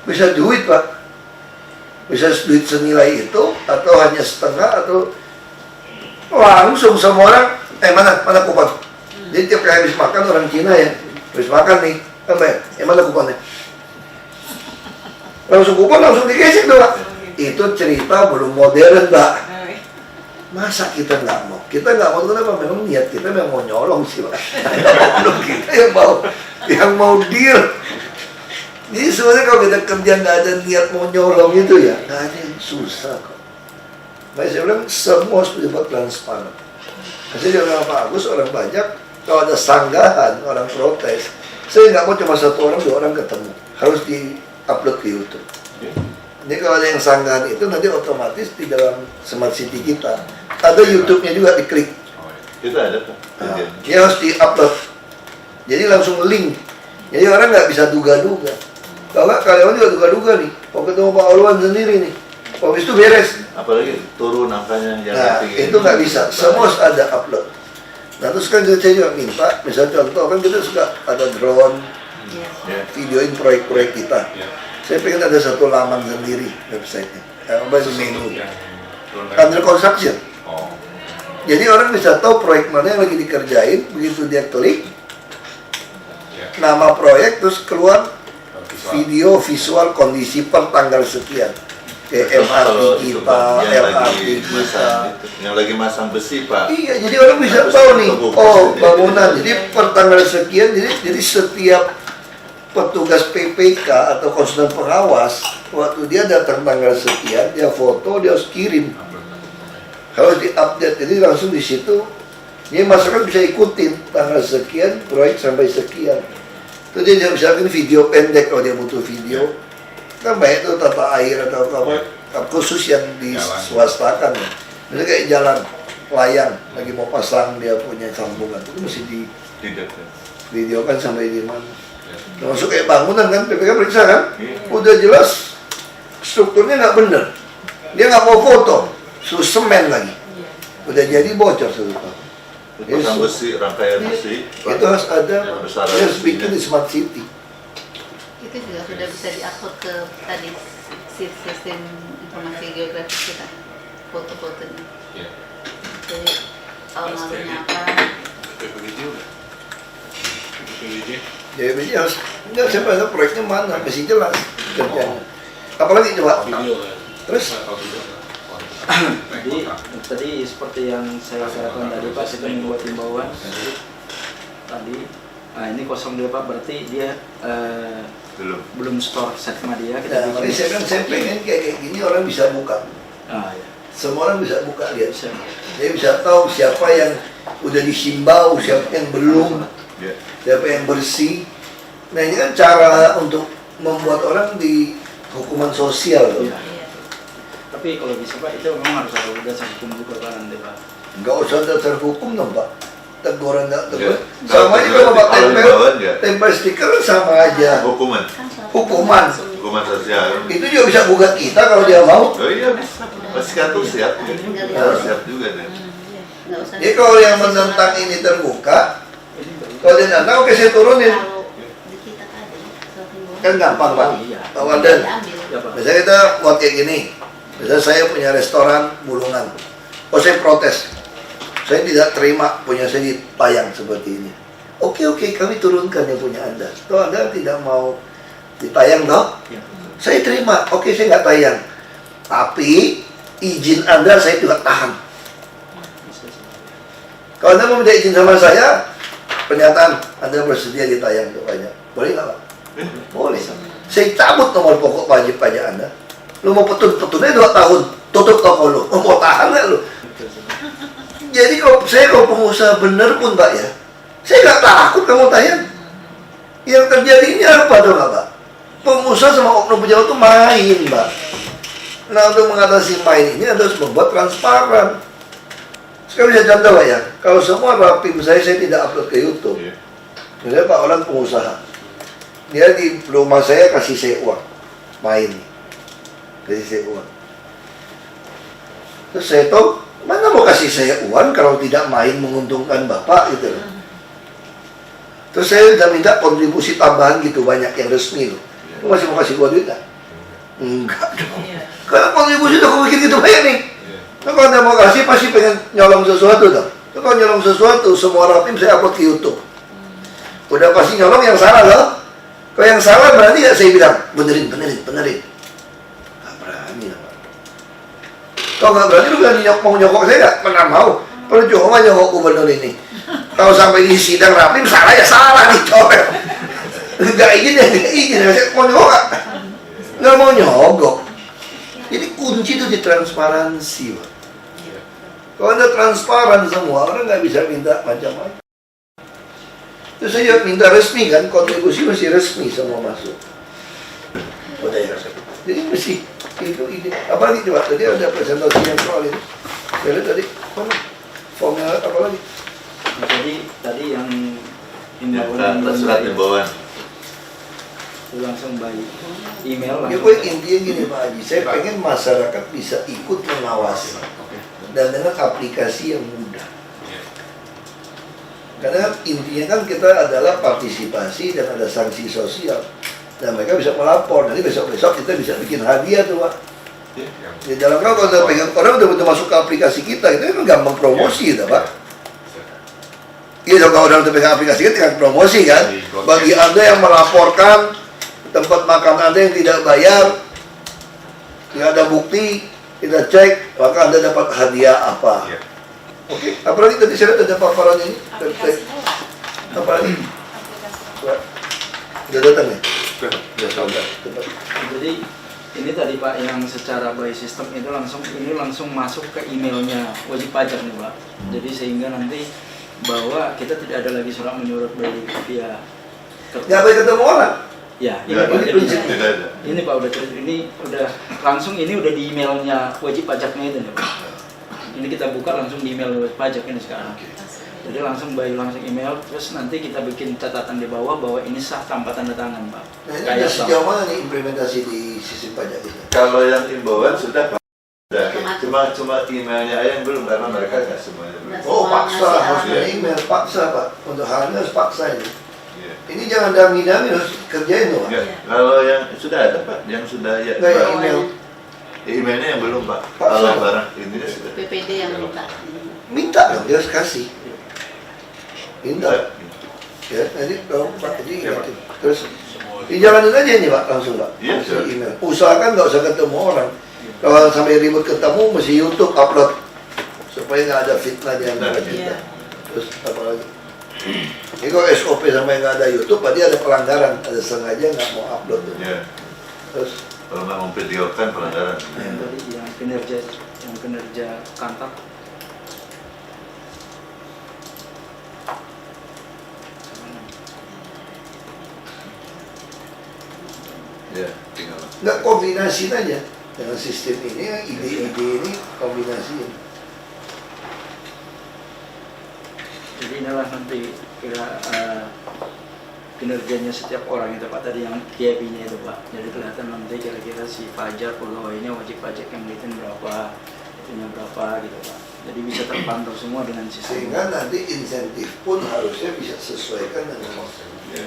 bisa duit Pak. Bisa duit senilai itu atau hanya setengah atau langsung semua orang. Mana kupon? Jadi tiap kali habis makan orang Cina ya, habis makan nih, apa ya? Mana kuponnya? Langsung kupon langsung digesek tuh Pak. Itu cerita belum modern Pak. Masa kita nggak mau? Kita nggak mau kenapa? Memang niat kita memang mau nyolong sih Pak. Belum kita yang mau deal. Jadi sebenarnya kalau kita kerja nggak ada niat mau nyolong itu ya, nggak ada yang susah kok. Makanya saya bilang semua harus dibuat transparan. Saya juga Pak Agus orang banyak, kalau ada sanggahan orang protes, saya nggak mau cuma 1 orang 2 orang ketemu, harus di-upload ke YouTube. Jadi kalau ada yang sanggahan itu nanti otomatis di dalam Smart City kita ada YouTube-nya juga diklik. Itu ada Pak. Nah, dia harus di-upload. Jadi langsung link. Jadi orang nggak bisa duga-duga. Kalau nggak karyawan juga duga-duga nih. Mau ketemu Pak Olwan sendiri nih. Habis itu beres. Apalagi turun angkanya yang Nah, tinggi. itu nggak bisa. Semua harus ada upload. Nah, terus kan saya juga minta, misalnya contoh kan kita suka ada drone, Ya. videoin proyek-proyek kita. Saya pengen ada satu laman sendiri website-nya. Apa itu menu? Under construction. Oh. Jadi orang bisa tahu proyek mana yang lagi dikerjain, begitu dia klik nama proyek terus keluar video visual kondisi per tanggal sekian. Kayak MRT kita, LRT kita. Yang lagi masang besi, Pak. Iya, jadi orang bisa tahu nih, oh bangunan. Jadi per tanggal sekian, jadi setiap petugas PPK atau konsultan pengawas, waktu dia datang tanggal sekian, dia foto, dia harus kirim. Kalau di-update, jadi langsung di situ, jadi masyarakat bisa ikutin tanggal sekian, proyek sampai sekian. Terus dia misalkan video pendek kalau dia butuh video, kan banyak tuh tata air atau apa khusus yang diswastakan. Misalnya kayak jalan layang lagi mau pasang dia punya sambungan, itu mesti di videokan sampai di mana. Termasuk kayak bangunan kan, PPK periksa kan, udah jelas strukturnya nggak bener, dia nggak mau foto, suruh semen lagi, udah jadi bocor satu tahun. Pasang besi, rangkaian besi. Itu harus ada, dia harus bikin di smart city. Itu juga sudah bisa diupload ke tadi sistem informasi geografis kita, foto-fotonya. Jadi tahun lalunya apa? Jadi harus, enggak siapa tahu proyeknya mana, mesti jelas kerjanya. Apalagi coba, terus Jadi tadi seperti yang saya katakan tadi Pak, kita membuat himbauan tadi. Nah ini 02 Pak, berarti dia belum store set media. Kita nah, makanya saya bilang saya pengen kayak gini orang bisa buka. Ya. Semua orang bisa buka lihat. Bisa. Dia bisa tahu siapa yang udah dihimbau, siapa yang belum, siapa yang bersih. Nah ini kan cara untuk membuat orang di hukuman sosial loh. Iya. Tapi kalau bisa Pak, itu memang harus ada dasar hukum juga Pak nanti Pak. Enggak usah dasar hukum dong Pak. Teguran enggak teguran. Ya. Sama aja kalau Pak Kalau tempel stiker kan sama aja. hukuman Hukuman. sosial. Itu juga bisa gugat kita kalau dia mau. Oh iya bisa. Pasti kantor siap. Harus siap juga deh. Nggak usah. Jadi kalau yang menentang ini terbuka, kalau dia nantang oke saya turunin. Kalau di kita tadi, surat himbauan, Kan gampang Pak. Iya. Pak Wadan. diambil. Ya Pak. Misalnya kita buat kayak gini. Misalnya saya punya restoran Bulungan. Oh saya protes. Saya tidak terima punya saya ditayang seperti ini. Oke, kami turunkan yang punya Anda. Kalau Anda tidak mau ditayang toh, Ya. saya terima. Oke, saya nggak tayang. Tapi izin Anda saya juga tahan. Kalau Anda mau minta izin sama saya, pernyataan Anda bersedia ditayang untuk pajak. Boleh nggak Pak? Boleh. Saya cabut nomor pokok wajib pajak Anda. Lu mau petun-petunnya 2 tahun, tutup toko lu. Mau tahan nggak lu? Jadi kalau pengusaha bener pun Pak ya, saya nggak takut kamu tayang. Yang terjadi ini apa dong Pak? Pengusaha sama oknum pejabat itu main Pak. Nah untuk mengatasi main ini harus membuat transparan. Sekarang bisa contoh Pak ya, kalau semua rapim saya tidak upload ke YouTube. Misalnya Pak orang pengusaha, dia di rumah saya kasih saya uang, main, kasih saya uang. Terus saya tahu, mana mau kasih saya uang kalau tidak main menguntungkan Bapak gitu loh. Terus saya udah minta kontribusi tambahan gitu banyak yang resmi loh. Lu masih mau kasih gua duit gak? Enggak dong. Karena kontribusi udah gua bikin gitu banyak nih. Nah, kalau Anda mau kasih pasti pengen nyolong sesuatu dong. Nah, kalau nyolong sesuatu, semua rapim saya upload ke YouTube. Udah pasti nyolong yang salah loh. Kalau yang salah berarti gak saya bilang, benerin. Gak berani lah. Kalau gak berani lu berani mau nyokok saya gak? Mana mau. Percuma nyokok gubernur ini. Kalau sampai di sidang rapim salah ya salah dicoret. Gak izin ya gak izin. Mau nyokok gak? Gak mau nyogok. Jadi kunci itu di transparansi Pak. Kalau Anda transparan semua, orang nggak bisa minta macam-macam. Terus saya minta resmi kan, kontribusi mesti resmi semua masuk. Udah ya. Jadi mesti itu ide. Apalagi coba tadi ada presentasi yang soal itu. Jadi tadi mana? Formnya apa lagi? Jadi tadi yang Yang surat himbauan. itu langsung by email Ya, langsung. intinya gini Pak Haji, saya pengen masyarakat bisa ikut mengawasi dan dengan aplikasi yang mudah. Karena intinya kan kita adalah partisipasi dan ada sanksi sosial. Dan mereka bisa melapor, nanti besok-besok kita bisa bikin hadiah tuh Pak. Ya. Di dalam kalau udah pegang orang udah betul masuk ke aplikasi kita, itu kan gampang promosi gitu Pak. Iya dong, kalau orang udah pegang aplikasi kita tinggal promosi kan. Bagi Anda yang melaporkan tempat makan Anda yang tidak bayar, tidak ada bukti, kita cek, maka Anda dapat hadiah apa. Iya. Oke, apalagi tadi saya lihat ada paparan ini. Aplikasinya lah. Apa lagi? Aplikasi. Udah datang ya? Ya, saudara. Tempat. Jadi ini tadi Pak yang secara by system itu langsung masuk ke emailnya wajib pajak nih Pak. Jadi sehingga nanti bahwa kita tidak ada lagi surat menyurat dari via Nggak boleh ketemu orang. ya ini Ya, Pak, ini jadi prinsip tidak ada. ini Pak udah langsung ini udah di emailnya wajib pajaknya itu nih Pak. Ini kita buka langsung di email wajib pajak ini sekarang. Jadi langsung email, terus nanti kita bikin catatan di bawah bahwa ini sah tanpa tanda tangan Pak. Nah ini Kayak udah bank. sejauh mana nih implementasi di sistem pajak kita? Kalau yang imbauan sudah Pak. Sudah. Otomatis. Cuma emailnya aja yang belum karena mereka nggak semuanya belum. Oh paksa, Masih harus ada. ada email, paksa Pak. Untuk hal ini harus paksa ini. Iya. Ini jangan dami-dami, harus kerjain loh Pak. Ya, kalau yang sudah ada Pak, yang sudah ya. Nggak ya Pak. email. Emailnya yang belum Pak. Pak, Kalau sudah. barang ini sudah. PPD yang minta. Minta dong, dia harus kasih. Minta. Ya, nanti kalau Pak jadi Ya, Pak. ingatin. Terus dijalanin aja ini Pak, langsung Pak. Iya, Kasih siap. email. Usahakan nggak usah ketemu orang. Kalau sampai ribut ketemu, mesti YouTube upload supaya nggak ada fitnah di antara Nah, kita. iya. Terus apa lagi? Ini kalau SOP sampai nggak ada YouTube, berarti ada pelanggaran, ada sengaja nggak mau upload tuh. Ya. Terus Kalau nggak memvideokan pelanggaran. Yang tadi yang kinerja kantor. Ya, tinggal. nggak kombinasi aja dengan sistem ini, ide-ide ini kombinasi. Jadi inilah nanti kinerjanya setiap orang itu Pak, tadi yang KPI-nya itu Pak. Jadi kelihatan nanti kira-kira si pajak pegawainya wajib pajak yang dihitung berapa, itunya berapa gitu Pak. Jadi bisa terpantau semua dengan sistem. Sehingga nanti insentif pun harusnya bisa sesuaikan dengan Ya.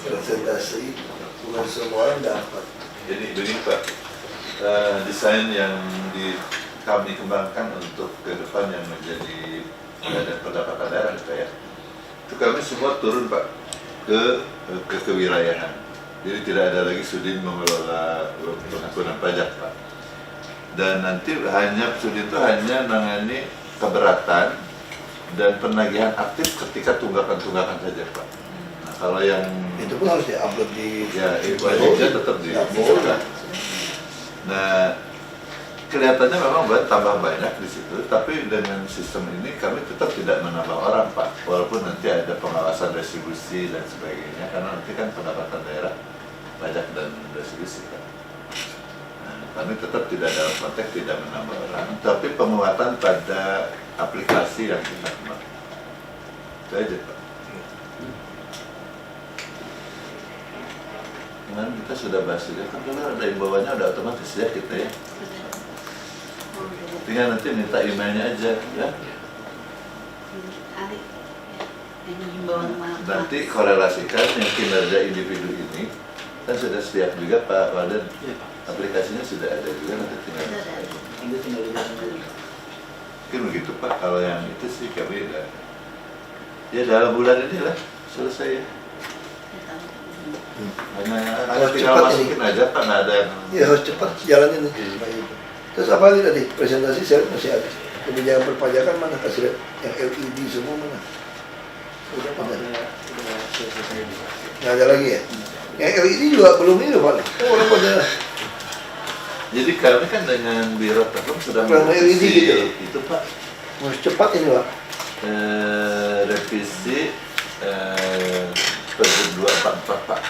presentasi itu. Bukan semua orang dapat. Jadi begini Pak, desain yang kami kembangkan untuk ke depan yang menjadi ada pendapatan daerah Pak ya, itu kami semua turun Pak ke kewilayahan. Jadi tidak ada lagi Sudin mengelola pengampunan pajak Pak. Dan nanti Sudin itu hanya menangani keberatan dan penagihan aktif ketika tunggakan-tunggakan saja Pak. Nah, kalau yang Itu pun harus di-upload di ya wajibnya tetap di Boleh. Nah, kelihatannya memang tambah banyak di situ, tapi dengan sistem ini kami tetap tidak menambah orang Pak, walaupun nanti ada pengawasan retribusi dan sebagainya, karena nanti kan pendapatan daerah pajak dan retribusi Pak. Nah, kami tetap tidak dalam konteks tidak menambah orang, tapi penguatan pada aplikasi yang kita kembangkan. Itu aja Pak. Kan kita sudah bahas juga, kan kalau ada imbauannya udah otomatis ya kita ya. Tinggal nanti minta emailnya aja ya. Adik, ini himbauan maaf. Nanti korelasikan yang kinerja individu ini kan sudah siap juga Pak Waden. Iya Pak. Aplikasinya sudah ada juga, nanti tinggal. Nanti tinggal dilihat. Mungkin begitu Pak, kalau yang itu sih kami udah. Ya dalam bulan ini lah selesai ya. Hanya Harus tinggal cepat masukin aja Pak, nggak ada yang. Ya harus cepat jalanin nih. Terus apa lagi tadi? Presentasi saya masih ada. Kebijakan perpajakan mana? Kasih lihat yang LED semua mana? Udah ada. Nggak ada lagi ya? Yang LED juga belum ini loh Pak. Oh, orang pada Jadi kami kan dengan Biro Telkom sudah Plan LED gitu. itu Pak. harus cepat ini Pak. Revisi Pergub 244 Pak.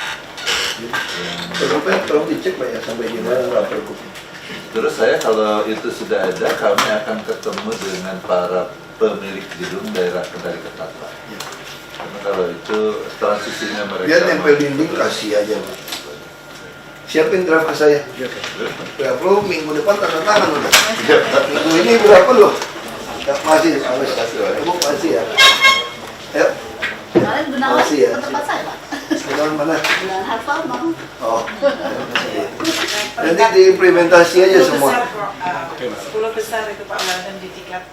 Pergubnya tolong dicek Pak ya sampai di mana nggak pergubnya. Terus saya kalau itu sudah ada, kami akan ketemu dengan para pemilik gedung daerah Kendari Ketat Pak. Karena kalau itu transisinya mereka. Dia nempel dinding kasih aja Pak. Siapin draft ke saya. Berapa lo minggu depan tanda tangan udah. Minggu ini berapa lo? Ya, masih, awas. Ibu masih ya. Ayo, Kemarin Gunawan Makasih ya. ke tempat saya Pak. sekarang mana? Gunawan Harfal mau. Oh, Nanti diimplementasi aja 10 semua. besar kok, 10 besar itu Pak Madam di tingkat